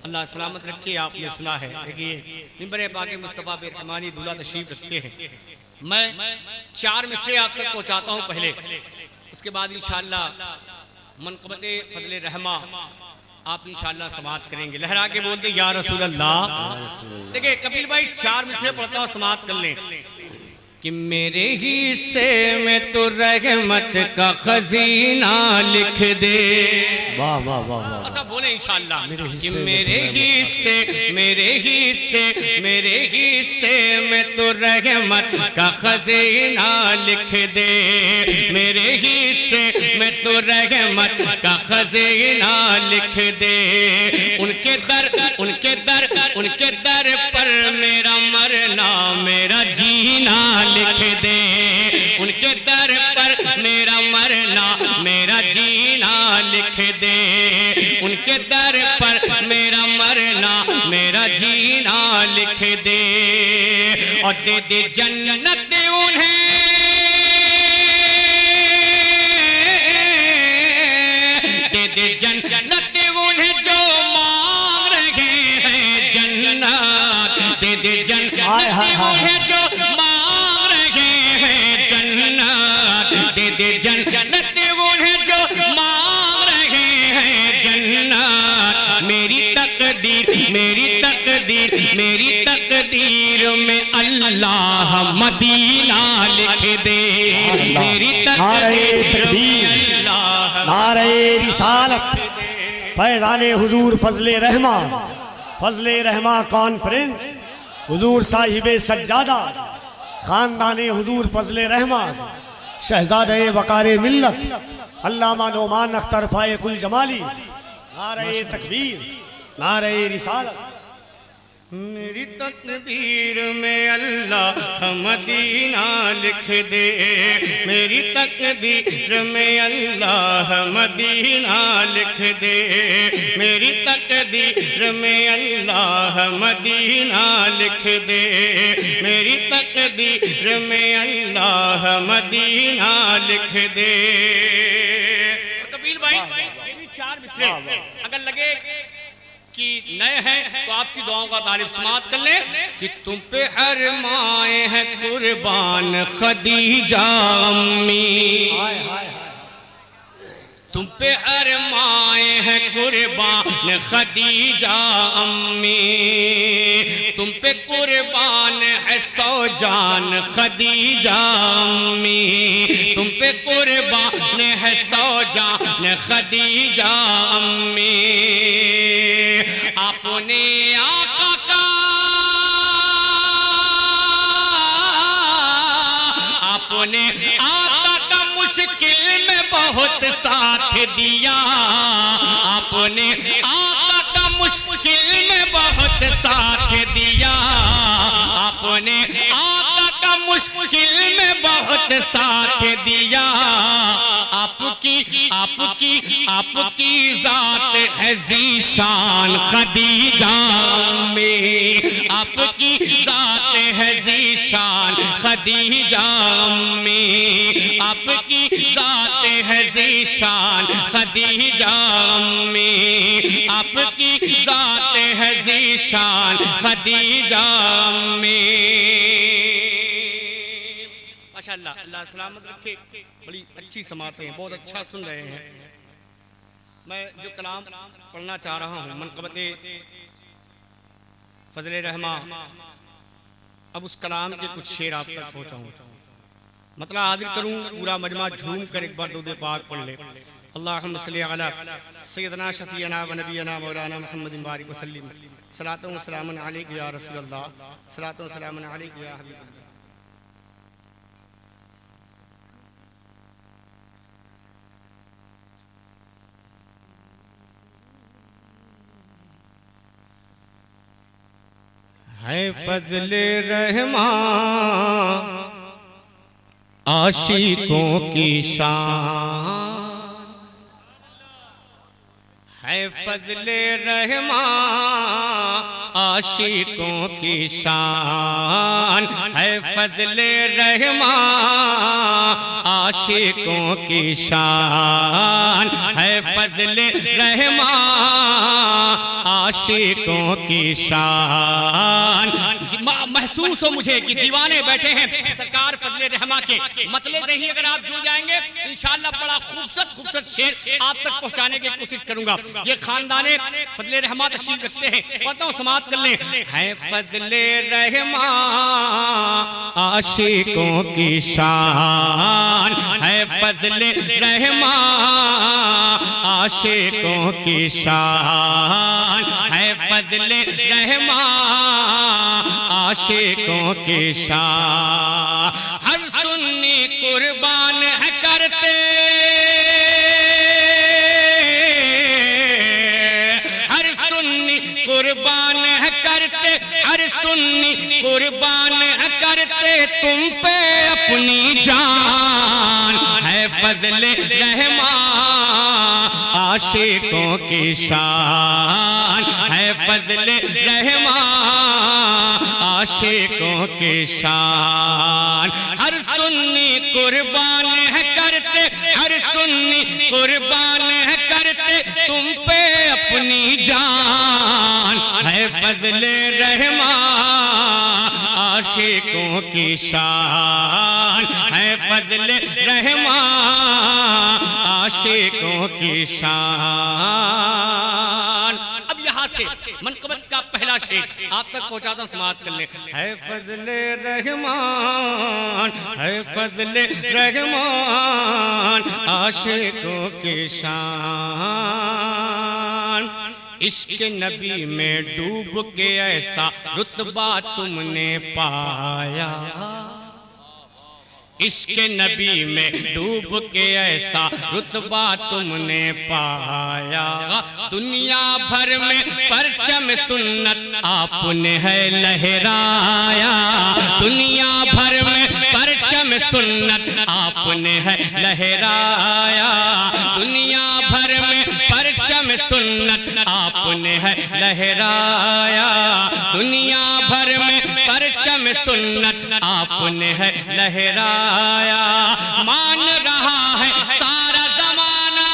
अल्लाह सलामत रखे। आपने सुना है, देखिए मिंबर पाक मुस्तफ़ा पे रहमानी दूल्हा तशरीफ रखते हैं। मैं 4 मिसरे आप तक पहुँचाता हूँ पहले, उसके बाद इंशाअल्लाह मनक़बते फ़ज़ल रहमा आप इंशाअल्लाह समाअत करेंगे। लहरा के बोलते या रसूल अल्लाह। देखिए कपिल भाई 4 मिसरे पढ़ता हूँ, समाअत कर लें। कि मेरे हिस्से में तो रहमत का खजीना लिख दे। वाह वाह वाह वाह। ऐसा बोले इंशाअल्लाह कि मेरे हिस्से, मेरे हिस्से, मेरे हिस्से में तो रहमत का खजीना लिख दे। मेरे हिस्से में तो रहमत का खजीना लिख दे। उनके दर, उनके दर, उनके दर पर मेरा मरना मेरा जीना लिख दे। उनके दर पर मेरा मरना मेरा जीना लिख दे। उनके दर पर मेरा मरना मेरा जीना लिख दे। और दे दे जन्नत उन्हें, दे दे जन्नत उन्हें जो मांग रहे हैं जन्नत। दे दे जन्नत उन्हें जो जन्नत उन्हें जो मांग रहे हैं जन्नत। मेरी तकदीर तकदीर में अल्लाह मदीना लिख दे, मेरी तकदीर में अल्लाह नारे रिसालत, फैज़ाने हुजूर फजले रहमा कॉन्फ्रेंस, हुजूर साहिबे सज्जादा, खानदाने हुजूर फजले रहमा, शहजादे वकारे मिल्लत, अल्लामा नोमान अख्तर फायकुल जमाली, नारे तकबीर, नारे रिसालत। मेरी तकदीर में अल्लाह मदीना लिख दे, मेरी तकदीर में अल्लाह मदीना लिख दे, मेरी तकदीर में अल्लाह मदीना लिख दे, मेरी तकदीर में अल्लाह मदीना लिख दे। कबीर भाई ये भी 4 मिसरे अगर लगे कि नए हैं तो आपकी दुआओं का तारीफ समात कर लें कि तुम पे हर माए हैं कुर्बान खदीजा अम्मी, तुम पे हर माए हैं कुर्बान खदीजा अम्मी, तुम पे कुर्बान है 100 जान खदीजा अम्मी, तुम पे कुर्बान है 100 जान खदीजा अम्मी। आपने आका का, आपने आका का मुश्किल में बहुत साथ दिया, आपने आका का मुश्किल में बहुत साथ दिया, आपने आका का मुश्किल में बहुत साथ दिया। आपकी जात है ज़ीशान खदीजा में, आपकी जात है ज़ीशान खदीजा में, आपकी जात है ज़ीशान खदीजा में, आपकी जात है ज़ीशान खदीजा में। माशाअल्लाह, अल्लाह सलामत रखे। बड़ी अच्छी समातें, बहुत अच्छा सुन रहे हैं। मैं जो कलाम पढ़ना चाह रहा हूँ मनक़बत फजले रहमा, अब उस कलाम के कुछ शेर आप तक पहुँचाऊँ, मतलब हाजिर करूँ, पूरा मजमा झूम कर एक बार दुरूद पाक पढ़ ले। अल्लाहुम्मा सल्ली अला सय्यदना शफीअना व नबीना मौलाना मुहम्मदिन बारिक वसल्लिम, सलातु व सलामुन अलैका या रसूलल्लाह, सलातु व सलामुन अलैका या हबीबल्लाह। है फजले रहमा आशिकों की शान, है फजले रहमा आशिकों की शान, है फजले रहमा आशिकों की शान, है फजले रहमा आशिकों की शान। महसूस हो मुझे कि दीवाने बैठे हैं सरकार फजले रहमा के मतले से ही अगर आप जुड़ जाएंगे इंशाअल्लाह बड़ा खूबसूरत शेर आप तक पहुंचाने की कोशिश करूंगा। ये खानदाने फजले रहमा तशरीफ रखते हैं, पता हूं समात कर लें। है फजले रहमा आशिकों की शान, है फजले रहमा आशिकों की शान, है फजले रहमा आशिकों की शान। हर सुन्नी कुर्बान है करते, हर सुन्नी कुर्बान है करते, हर सुन्नी कुर्बान है करते तुम पे अपनी जान। है फजले रहमा आशिकों की शान, है फजले रहमा आशिकों की शान। हर सुन्नी कुर्बान है करते, हर सुन्नी कुर्बान है करते तुम पे अपनी जान। है फजले रहमा आशिकों की शान, है फजले रहमा आशिकों की शान। अब यहाँ से मनक़बत का पहला पहला शेर आप तक पहुंचाता हूं, समाप्त कर ले। है फजले रहमान, है फजले रहमान, आशिकों की शान। इश्क नबी में डूब के ऐसा रुतबा तुमने पाया, इश्क नबी में डूब के ऐसा रुतबा तुमने पाया। दुनिया भर में परचम सुन्नत आपने है लहराया, दुनिया भर में परचम सुन्नत आपने है लहराया, दुनिया भर में परचम सुन्नत आपने है लहराया, दुनिया भर में परचम सुन्नत आपने है लहराया। मान रहा है सारा जमाना,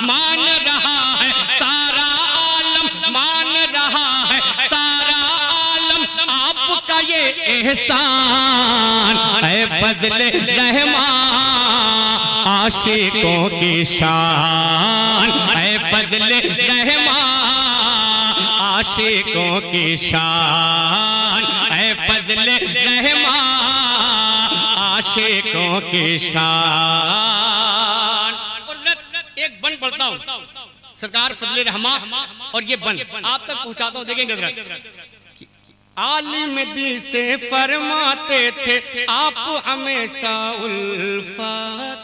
मान रहा है सारा आलम, मान रहा है सारा आलम आपका ये एहसान। है फजले रहमान, आशिकों की शान, है फजले रहमान, आशिकों की शान, है फजले रहमान, आशिकों की शान। और एक बन पढ़ता हूं सरकार फजले रहमान, और ये बन आप तक पहुंचाता हूं, देखेंगे जरा। आलिम दी से फरमाते थे आप हमेशा उल्फत,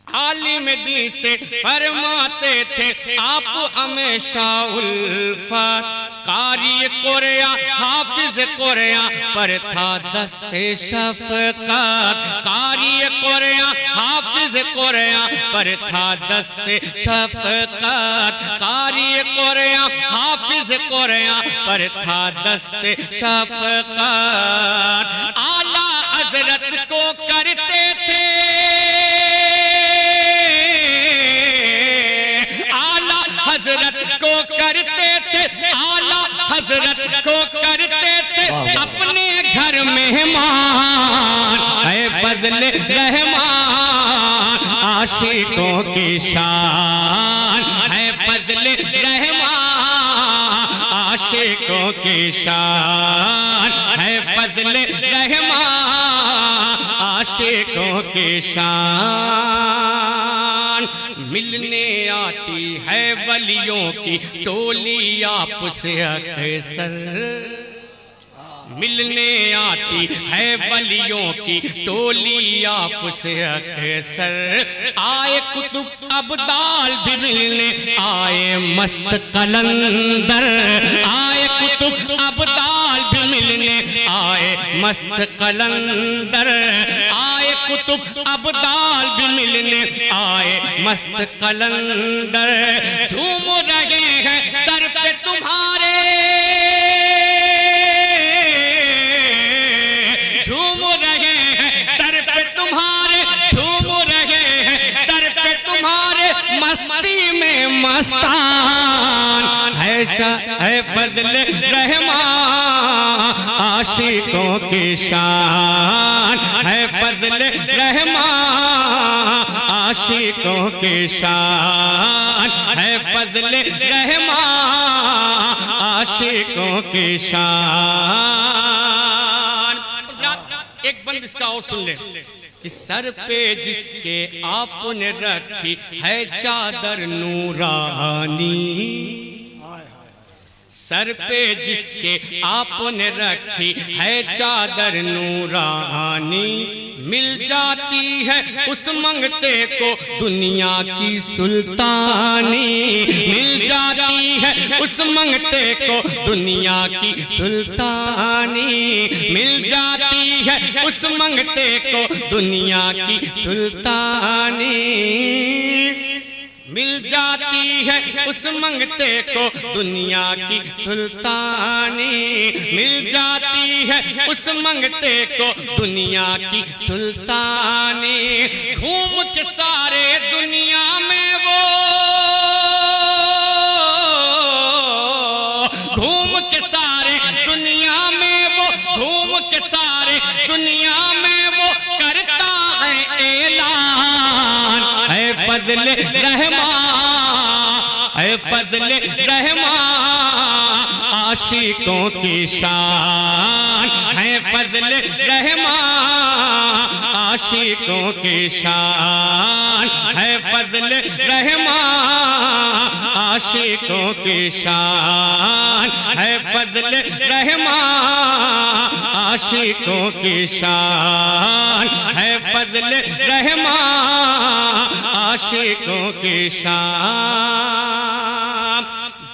आलिम दी से फरमाते थे आप हमेशा उल्फत। कारी कुरया हाफिज कुरया पर था दस्ते शफकत, कारी कुरया हाफिज कुरया पर था दस्ते शफकत, कारी कुरया हाफिज कुरया पर था दस्ते शफकत। आला हजरत को करते थे, हजरत को करते थे, आला हजरत को करते थे अपने घर मेहमान। है फजले रहमान, आशिकों की शान, है फजले रहमान, आशिकों की शान, है फजले रहमान, आशिकों की शान। मिलने आती है वलियों की टोली आपसे अक्सर, मिलने आती है वलियों की टोली आपसे अक्सर। आए कुतुब अब्दाल भी मिलने आए मस्त कलंदर, आए कुतुब अब्दाल भी मिलने आए मस्त कलंदर, आए कुतुब अब्दाल भी मिलने आए मस्त कलंदर। झूम रहे हैं दर पे तुम्हारे, झूम रहे हैं दर पे तुम्हारे, झूम रहे हैं दर पे तुम्हारे, मस्ती में मस्तान। है फजले रहमान, आशिकों की शान, है फजले रहमान, आशिकों की शान, है फजले रहमान, आशिकों की शान। एक बंद इसका और सुन ले कि सर पे जिसके आपने रखी है चादर नूरानी, सर पे जिसके आपने रखी है चादर नूरानी, मिल जाती है उस मंगते को दुनिया की सुल्तानी, मिल जाती है उस मंगते को दुनिया की सुल्तानी, मिल जाती है उस मंगते को दुनिया की सुल्तानी, मिल जाती है उस मंगते को दुनिया की सुल्तानी, मिल जाती है उस मंगते को दुनिया की सुल्तानी। घूम के सारे दुनिया में वो, घूम के सारे दुनिया में वो, घूम के सारे दुनिया में वो करता है ऐलान। है फजले रहमान, है फजल रहमान, आशिकों की शान है फजल रहमान, आशिकों की शान है फजल रहमान, आशिकों की शान है फजल रहमान, आशिकों की शान है फजल रहमान, आशिकों की शान।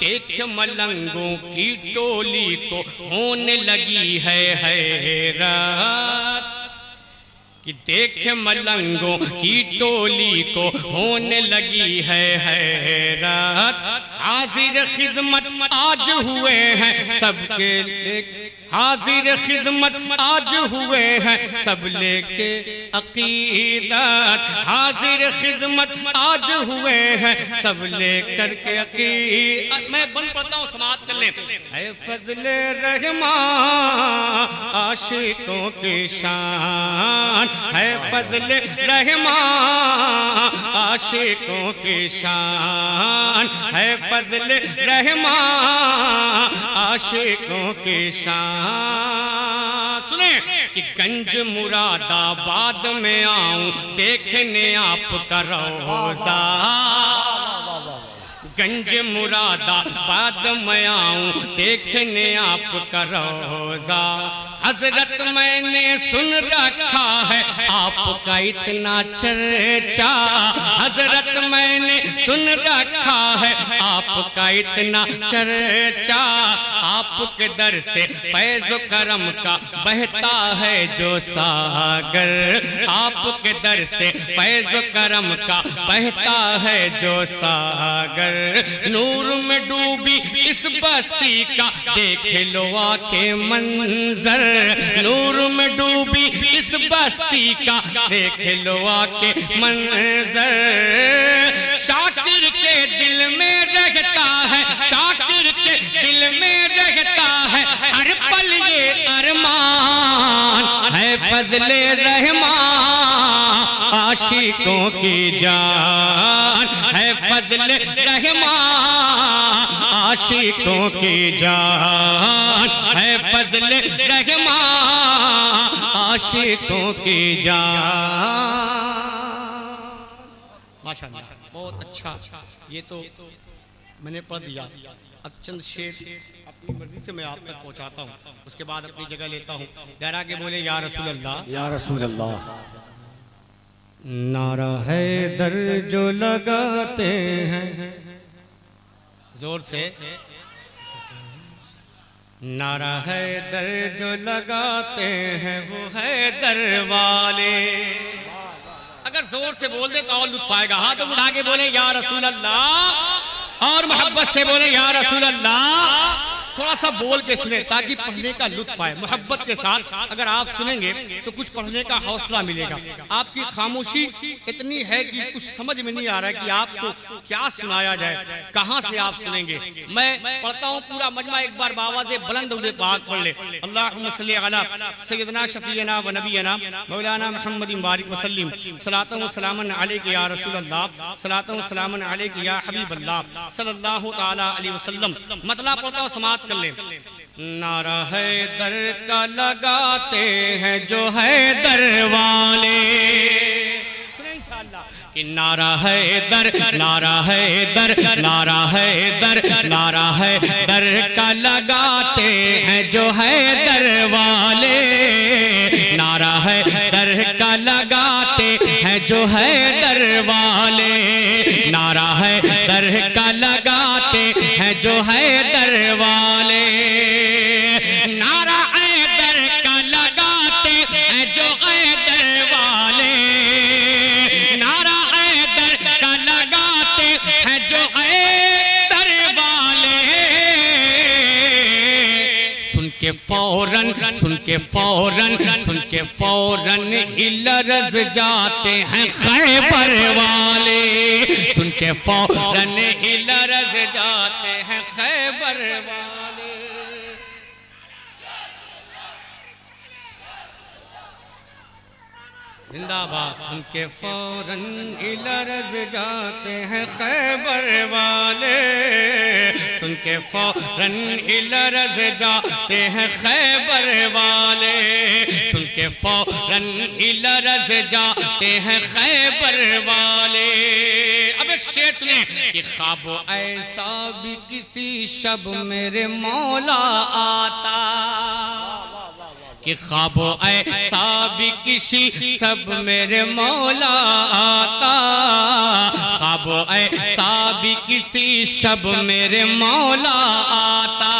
देख मलंगों की टोली को होने लगी है हैरत, कि देख मलंगों की टोली को होने लगी है हैरत, हाजिर खिदमत आज हुए हैं सबके हाजिर खिदमत आज हुए हैं सब लेके अकीदत, हाजिर खिदमत आज हुए हैं सब लेकर के अकीदत। मैं बन पढ़ता हूँ, समाप्त कर ले। है फजल रहमान, आशिकों की शान है फजल रहमान, आशिकों की शान है फजल रहमान, आशिकों की शान। सुने कि गंज मुरादाबाद में आऊं देखने आपका रोज़ा, गंज मुरादाबाद में आऊं देखने आपका रोज़ा, हजरत मैंने सुन रखा है आपका इतना चर्चा, हजरत मैंने सुन रखा है आपका इतना चर्चा, आपके दर से फैज़ करम का बहता है जो सागर, आपके दर से फैज़ करम का बहता है जो सागर, नूर में डूबी इस बस्ती का देख लो आके मंजर, नूर में डूबी इस बस्ती का देख लो आके मंजर, शाकिर के दिल में रहता है, शाकिर के दिल में रहता है हर पल ये अरमान, है फजल रहमान, आशिकों की जान है फजल रहमान, आशिकों की जान है फजल रहमान, आशिकों की जान। माशाअल्लाह, बहुत अच्छा। ये तो मैंने पढ़ दिया। अब चंद शेर अपनी मर्जी से मैं आप तक पहुंचाता हूँ, उसके बाद अपनी जगह लेता हूँ। जरा के बोले या रसूल अल्लाह, या रसूल अल्लाह। नारा है दर जो लगाते हैं, जोर से नारा है दर जो लगाते हैं वो है दर वाले। अगर जोर से बोल दे तो और लुत्फ आएगा। हाथ तो उठा के बोले या रसूल अल्लाह, और मोहब्बत से बोले या रसूल अल्लाह। थोड़ा सा बोल के सुने ताकि पढ़ने का लुत्फ आए। मोहब्बत के साथ अगर आप सुनेंगे तो कुछ पढ़ने का हौसला मिलेगा। आपकी खामोशी इतनी है कि कुछ समझ में नहीं आ रहा है कि आपको क्या सुनाया जाए, कहाँ से आप सुनेंगे। मैं पढ़ता हूँ पूरा मजमा, एक बार बावाज़े बुलंद उदे पाक पढ़ ले। अल्लाहुम्मा सल्ली अला सय्यदना शफीना व नबीना मौलाना मुहम्मदिन बारिक वसल्लिम, सलातन व सलामन अलैका या रसूल अल्लाह, सलातन व सलामन अलैका या हबीब अल्लाह सल्लल्लाहु तआला अलैहि वसल्लम। मतलब पढ़ता हूँ, समाप्त कर ले। नारा है दर का लगाते हैं जो है दर वाले, कि नारा है दर, नारा है दर, नारा है दर, नारा है दर का लगाते हैं जो है दर वाले, नारा है दर का लगाते हैं जो है दर वाले, नारा है दर का लगाते हैं जो है दर वाले, नारा है दर का लगाते हैं जो है दर वाले, नारा है दर का लगाते हैं जो है दर वाले। सुन के फौरन, सुन के फौरन, सुन के फौरन हिलरज जाते हैं खैबर वाले, सुन के फौरन हिलरज जाते हैं खैबर वाले। जिंदाबाद। सुन के फौरन इलर्ज जाते हैं खैबर वाले, सुन के फौरन इलर्ज जाते हैं खैबर वाले, सुन के फौरन इलर्ज जाते हैं खैबर वाले। अब एक शेर ने कि ख्वाब ऐसा भी किसी शब मेरे मौला आता, कि ख्वाब ऐसा भी किसी सब मेरे मौला आता, ख्वाब ऐसा भी किसी शब मेरे मौला आता,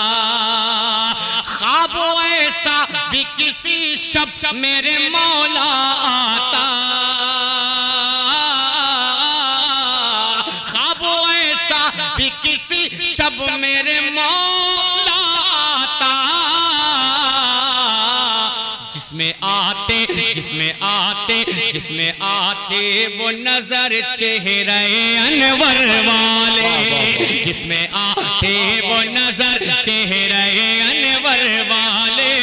ख्वाब ऐसा भी किसी शब मेरे मौला आता, ख्वाब ऐसा भी किसी शब मेरे मौला आता, जिसमें आते वो नजर चेहरे अनवर वाले, जिसमें आते वो नजर चेहरे अनवर वाले,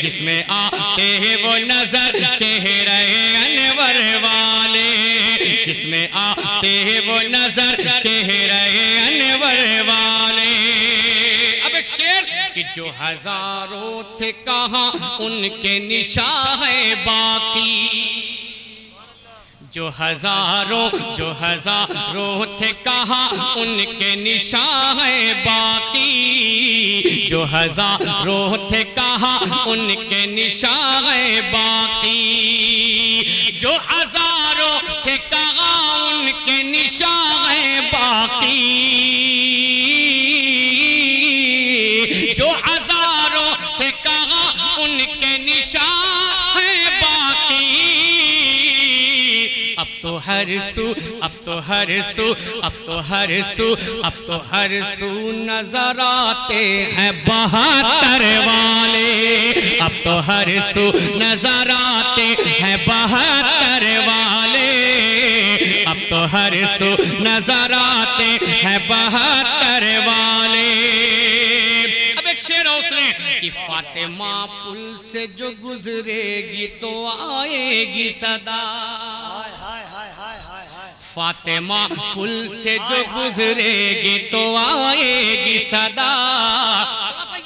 जिसमें आते वो नजर चेहरे अनवर वाले, जिसमें आते वो नजर चेहरे अनवर वाले। अब एक शेर कि जो हजारों थे कहाँ उनके निशान है बाकी, जो हजारों थे कहाँ उनके निशान है बाकी, जो हजारों थे कहाँ उनके निशान है बाकी, जो हजारों थे कहाँ उनके निशान है बाकी, जो हजारों थे कहाँ उनके निशान है बाकी। अब तो हर सू नजर आते हैं 72 वाले, अब तो हर सू नजर आते हैं 72 वाले, अब तो हर सू नजर आते हैं 72 वाले। शेर उसने कि फातिमा पुल से जो गुजरेगी तो आएगी सदा, फातिमा पुल से जो गुजरेगी तो आएगी सदा।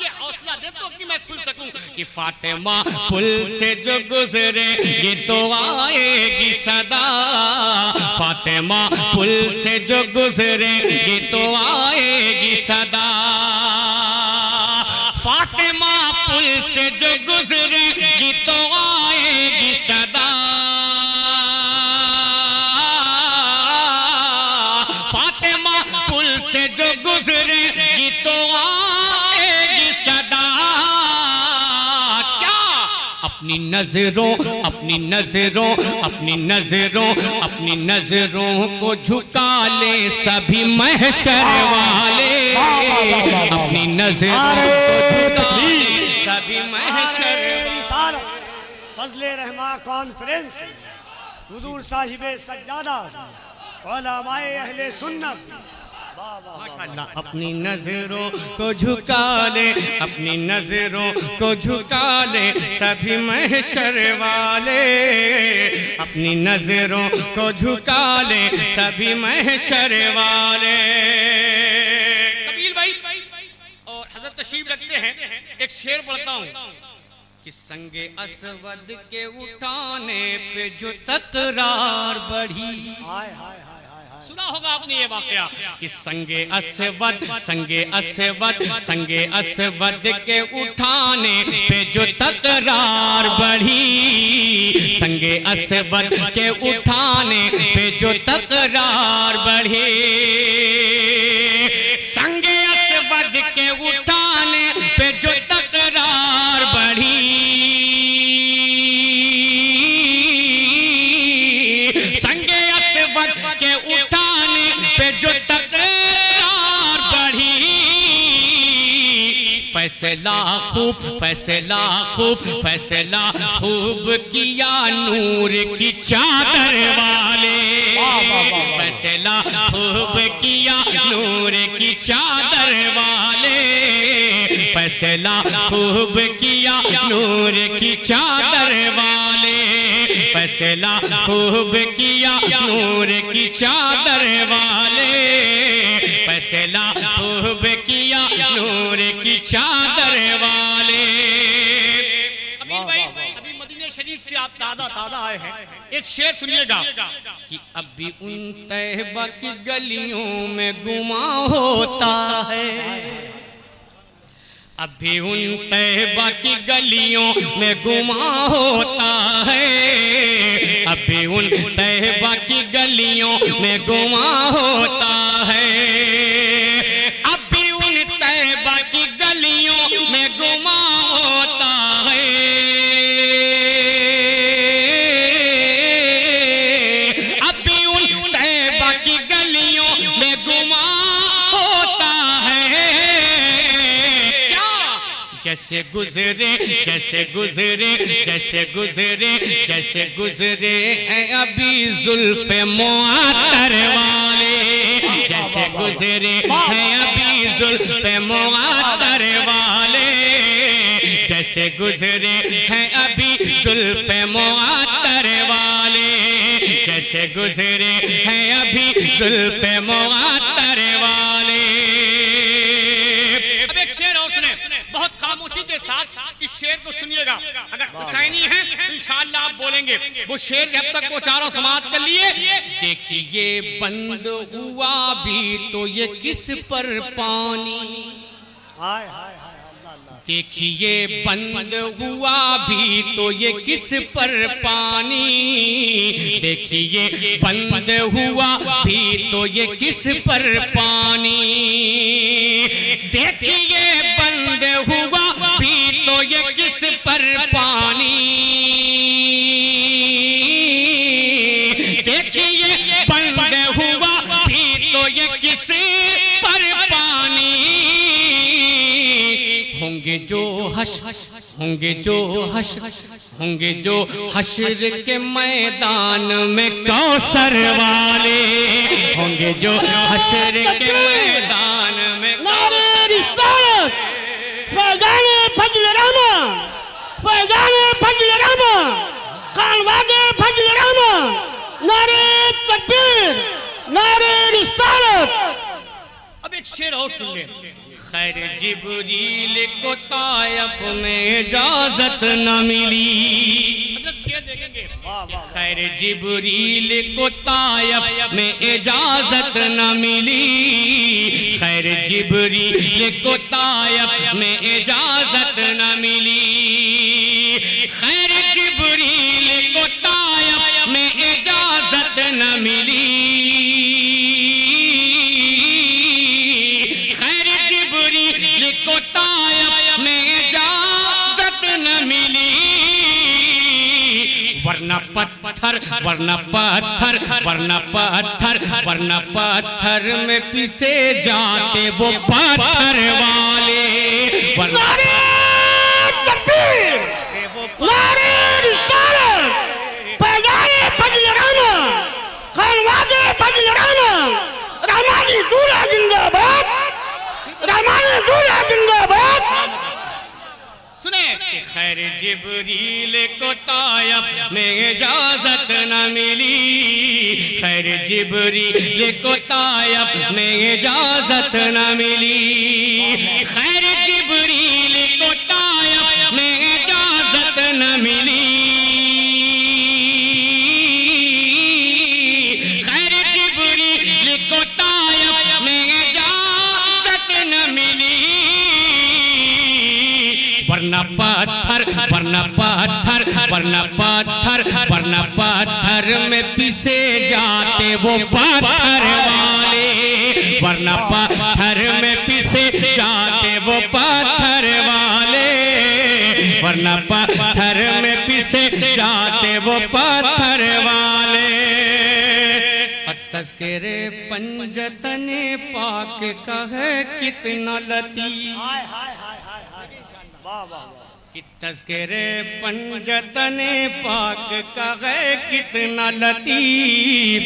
ये हौसला दे तो कि मैं खुल सकूं कि फातिमा पुल से जो गुजरेगी तो आएगी सदा, फातिमा पुल से जो गुजरेगी तो आएगी सदा, फातिमा पुल से जो गुजरेगी तो आएगी सदा, फातिमा पुल से जो गुजरेगी तो आएगी सदा। क्या अपनी नजरों को झुका ले सभी महशर वाले, अपनी नजरों को झुका ले सभी महशर। फजले रहमा कॉन्फ्रेंस हुजूर साहिबे सज्जादा उलमाए अहले सुन्नत माशाअल्लाह। अपनी नजरों को झुका ले, अपनी नजरों को झुका ले सभी महशर वाले, अपनी नजरों को झुका ले सभी महशर वाले। कबीर भाई और हजरत तशरीफ रखते हैं, एक शेर पढ़ता हूँ कि संगे असवद के उठाने पे जो तकरार बढ़ी, सुना होगा आपने ये वाकया कि संगे असवद के उठाने पे जो तकरार बढ़ी, संगे असवद के उठाने पे जो तकरार बढ़ी, संगे असवद के उठाने पे जो तकरार बढ़ी, संगे असवद के उठाने पे जो तकरार बढ़ी, फैसला खूब किया नूर की चादर वाले, फैसला खूब किया नूर की चादर वाले, फैसला खूब किया नूर की चादर वाले, फैसला खूब किया नूर की चादर वाले, फैसला खूब किया नूर की चादर वाले। अभी मदीने शरीफ से आप ताज़ा आए हैं, एक शेर सुनिएगा कि अभी उन तैयबा की गलियों में गुमा होता है, अभी उन तैयबा की गलियों में गुमा होता है, अभी उन तैयबा की गलियों में गुमा होता है, अभी उन तैयबा की गलियों में गुमा होता है, अभी उन तैयबा की गलियों में गुमा होता है। जैसे गुजरे जैसे गुजरे जैसे गुजरे जैसे गुजरे हैं अभी जुल्फ़े मुअत्तर वाले, जैसे गुजरे हैं अभी जुल्फ़े मुअत्तर वाले, जैसे गुजरे हैं अभी जुल्फ़े मुअत्तर वाले, जैसे गुजरे हैं अभी जुल्फ़े मुअत्तर वाले। अब एक शेर और सुने, बहुत खामोशी के साथ इस शेर को सुनिएगा। अगर हुसैनी है तो इंशाअल्लाह आप बोलेंगे। वो शेर जब तक वो चारों समाप्त कर लिए, देखिए बंद हुआ भी तो ये किस पर पानी, हाय हाय हाय अल्लाह अल्लाह, देखिए बंद हुआ भी तो ये किस पर पानी, देखिए बंद हुआ भी तो ये किस पर पानी, देखिए बंद हुआ भी तो ये किस पर पानी, देखिए बंद हुआ भी तो ये किस पर पानी। होंगे जो होंगे जो होंगे जो हश्र के मैदान में कौसर वाले, होंगे जो हश्र के मैदान में नारे रिसालत, फैज़ाने फज़्ल रहमान, फैज़ाने फज़्ल रहमान, खानवादे फज़्ल रहमान, नारे तकबीर, नारे रिसालत। अब एक शेर और सुन ले। खैर जिब्रील को तायफ में इजाजत न मिली, शेर देखेंगे, खैर जिब्रील को तायफ में इजाजत न मिली, खैर जिब्रील को तायफ में इजाजत न मिली, खैर जिब्रील को तायफ में इजाजत न मिली, को तायफ में इजाजत न मिली, वरना पत्थर वरना पत्थर वरना पत्थर वरना पत्थर में पिसे जाते वो पत्थर वाले, वरना तकबीर, नारे रिसालत, फैज़ाने फज़्ल रहमान, खानवादे फज़्ल रहमान, रहमानी दूल्हा जिंदाबाद, रहमानी दूल्हा जिंदाबाद। सुने कि खैर जिब्रील को तायफ में इजाजत न मिली, खैर जिब्रील को तायफ में इजाजत न मिली, खैर जिब्रील को तायफ में इजाजत न मिली, खैर जिब्रील को तायफ में इजाजत न मिली, वरना पत्थर वरना पत्थर वरना पत्थर वरना पत्थर में पिसे जाते वो पत्थर वाले, वरना पत्थर में पिसे जाते वो पत्थर वाले, वरना पत्थर में पिसे जाते वो पत्थर वाले। तज़किरे पंजतने पाक का है कितना लतीफ़, हाय हाय हाय हाय हाय, वाह वाह, कि तज़किरे पंजतने पाक का है कितना लतीफ़,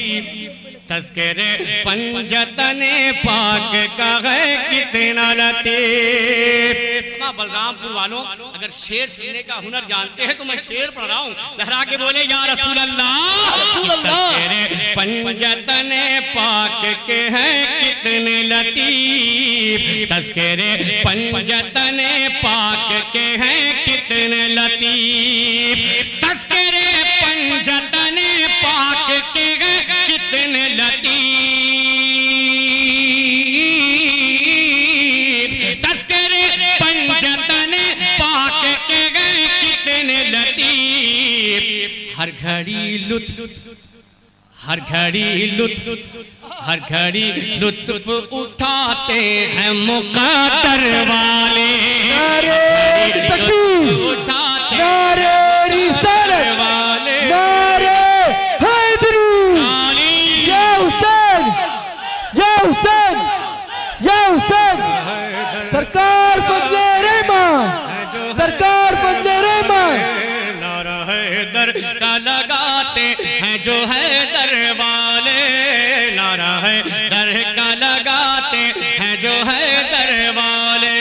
तस्करे पंजतने पाक का है कितना लतीफ। बलरामपुर वालों अगर शेर सुनने का हुनर जानते हैं तो मैं शेर पढ़ रहा हूँ, लहरा के बोले या रसूल अल्लाह। तस्करे पंजतने पाक के हैं कितने लतीफ, तस्करे पंजतने पाक के हैं कितने लतीफ, तस्करे पंजतने पाक के हैं कितने लतीफ, तस्करे पंजतने पाक के हैं कितने लतीफ। हर घड़ी लुत्फ, हर घड़ी लुत्फ, हर घड़ी लुत्फ उठाते हैं मुक़द्दर वाले, उठाते नारे रिसालत वाले, नारे हैदरी, या हुसैन या हुसैन या हुसैन, सरकार फजले रहमान, सरकार फजले रहमान। नारा हैदर का लगाते हैं जो हैदर वाले, नारा हैदर का लगाते हैं जो हैदर वाले,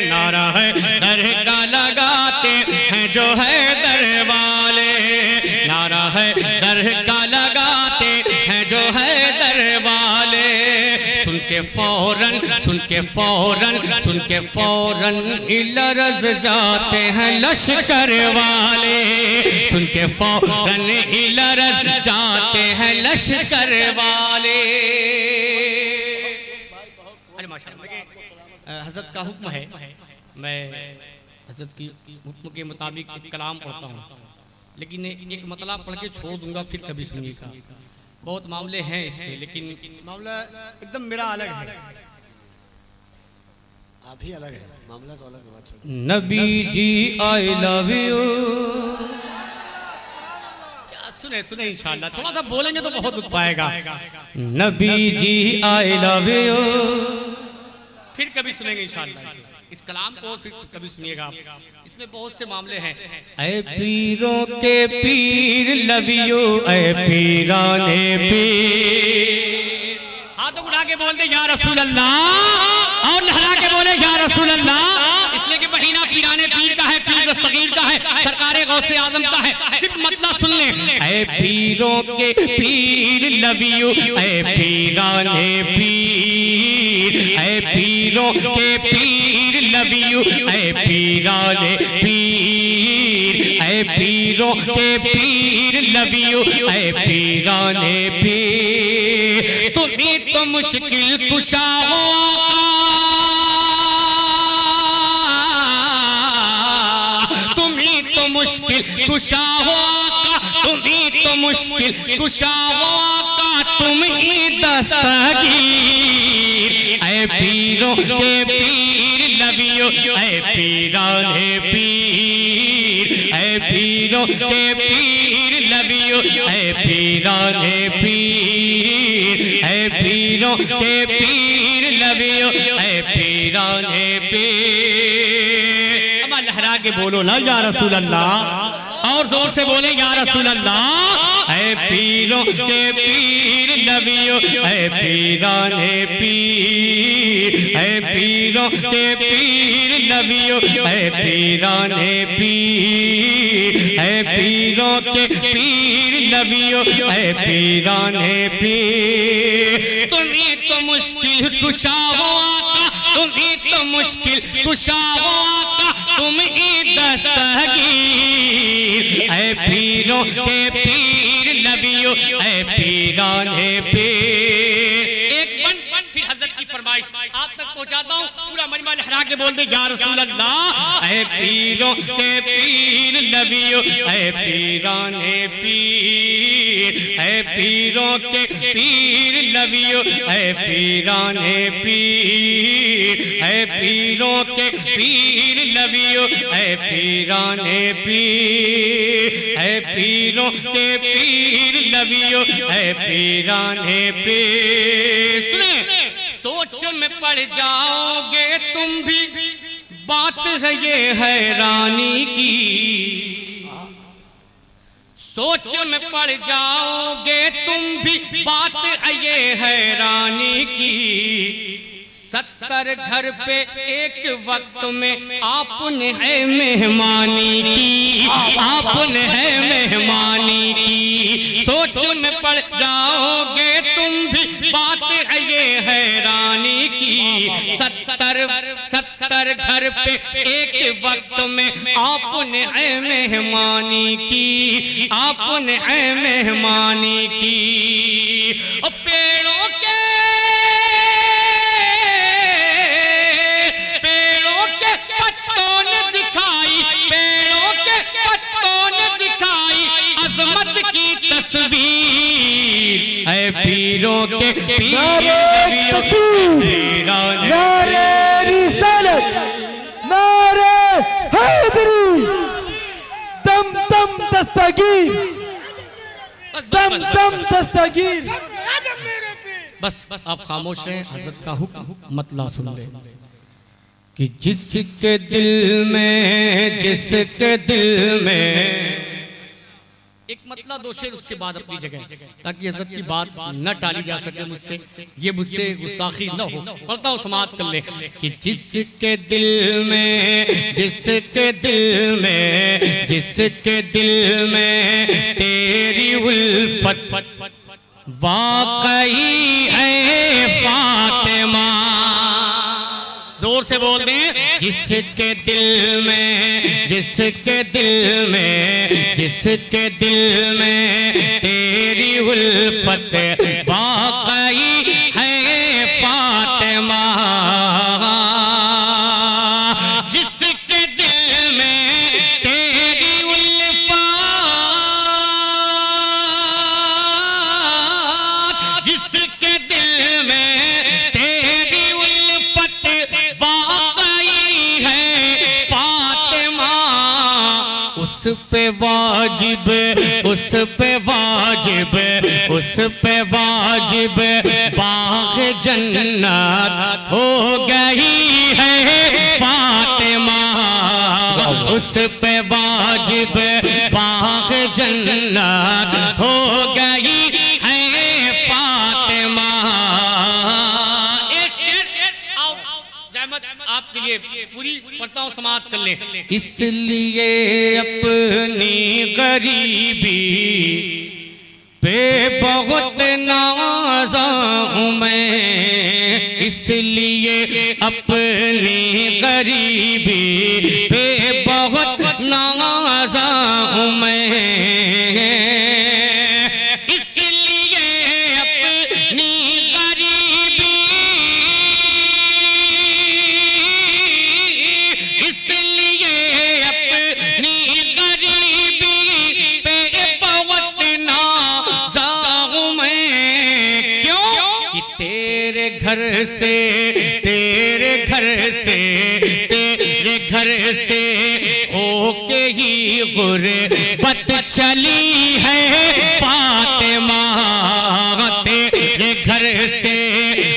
नारा हैदर का लगाते हैं जो हैदर वाले, नारा हैदर का लगाते हैं जो हैदर वाले। सुन के फौरन, सुन के फौरन, सुन के फौरन लरज़ जाते हैं लश्कर वाले, सुन के फौरन लरज़ जाते हैं लश्कर वाले। अरे माशाअल्लाह, हज़रत का हुक्म है, मैं हज़रत की हुक्म के मुताबिक एक कलाम पढ़ता हूँ, लेकिन एक मतलब पढ़ के छोड़ दूंगा, फिर कभी सुनिएगा। बहुत मामले हैं इसमें, लेकिन मामला एकदम मेरा अलग है। आप ही अलग है, मामला तो अलग है। Nabi ji I love you, क्या सुने सुने इंशाल्लाह, थोड़ा सा बोलेंगे तो बहुत दुख पाएगा। Nabi ji I love you, फिर कभी सुनेंगे इंशाल्लाह इस कलाम को, फिर कभी सुनिएगा आप। इसमें बहुत से मामले हैं। ऐ पीरों के पीर लव यू, ऐ पीराने पीर, हाथों उठा के बोल दे या रसूल अल्लाह, और लहरा के बोले या रसूल अल्लाह। इसलिए कि महीना पीराने पीर का है, पीर दस्तगीर का है, सरकारे गौसे आजम का है। सिर्फ मतलब सुन ले, ऐ पीरों के पीर लव यू, ऐ पीराने पीर, ऐ पीरों के पीर लव यू, ऐ पीराने पीर, ऐ पीरों के पीर लव यू, ऐ पीराने पीर। तुम्हीं तो मुश्किल कुशा हो आका, तुम्हीं तो मुश्किल कुशा हो आका, तुम्हीं तो मुश्किल कुशा हो आका, तुम ही दस्तगीर। ऐ पीरों के पीर लव यू, ऐ पीराने पीर, ऐ पीरों के पीर लव यू, ऐ पीराने पीर, ऐ पीरों के पीर लव यू, ऐ पीराने पीर। अब लहरा के बोलो ना या रसूल अल्लाह, और जोर से बोले या रसूल अल्लाह। ऐ पीरों के पीर लव यू, ऐ पीराने पीर, ऐ पीरों के पीर लव यू, ऐ पीराने पीर, ऐ पीरों के पीर लव यू, ऐ पीराने पीर। तुम्हीं तो मुश्किल कुशा हो आका, तुम्हीं तो मुश्किल कुशा हो आका, तुम ही दस्तगीर। ऐ पीरों के पीर लव यू, ऐ पीराने पीर। एक बन फिर हजरत की फरमाइश आप तक पहुंचाता हूँ, पूरा मजमा लहरा के बोल दे या रसूल अल्लाह। ऐ पीरों के पीर लव यू, ऐ पीराने पीर, ऐ पीरों के पीर लव यू, ऐ पीराने पीर, ऐ पीरों के पीर लव यू, ऐ पीराने पीर, ऐ पीरों के पीर लव यू, ऐ पीराने पीर। सुने, सोच में पड़ जाओगे तुम भी, बात है ये हैरानी की। सोच में पड़ जाओगे तुम भी, बात है ये हैरानी की। 70 घर पे एक वक्त में आपने है मेहमानी की, आपने है मेहमानी की। सोच में पड़ जाओगे तुम भी, बात है ये हैरानी की। 70 घर पे एक वक्त में आपने है मेहमानी की, आपने है मेहमानी की। और पेड़ों के पत्तों ने दिखाई, पेड़ों के पत्तों ने दिखाई अजमत की तस्वीर है पीरों के पीर। नारे तकबीर, नारे रिसालत, नारे हैदरी, दम दम दस्तगीर, दम दम दस्तगीर। बस आप खामोश हैं, हजरत का हुक्म मतला सुन ले। कि जिसके दिल में, जिसके दिल में, एक मतला दो शेर उसके बाद अपनी जगह, ताकि हजरत की बात न टाली जा सके मुझसे, ये मुझसे गुस्ताखी न हो। पढ़ता हूँ, समाप्त कर ले। कि जिसके दिल में, जिसके दिल में, जिसके दिल में तेरी उल्फत वाकई है फातिमा। जोर से बोल दें। जिसके दिल में, जिसके दिल में, जिसके दिल में तेरी उल्फत वाकई है फातिमा। जिसके दिल में तेरी उल्फत, जिसके दिल में तेरी उल्फत वाकई है फातिमा। उस पे वाजिब, उस पे वाजिब, उस पे वाजिब बाग जन्नत हो गई है फातिमा। उस पे वाजिब बाग जन्नत हो गई है फातिमा। एक शेर आओ जहमत आपके लिए पूरी पढ़ता हूँ, समाप्त कर ले। इसलिए अपनी गरीबी पे बहुत नाज़ा हूँ मैं, इसलिए अपनी गरीबी पे बहुत नाज़ा हूँ मैं। इसलिए अपनी गरीबी, इसलिए अपनी गरीबी पे बहुत नाज़ा हूँ मैं। क्यों? कि तेरे घर से, तेरे घर से, तेरे घर से होके ही गुर्बत चली है फातिमा। तेरे घर से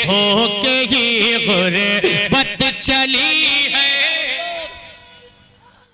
होके ही गुर्बत चली है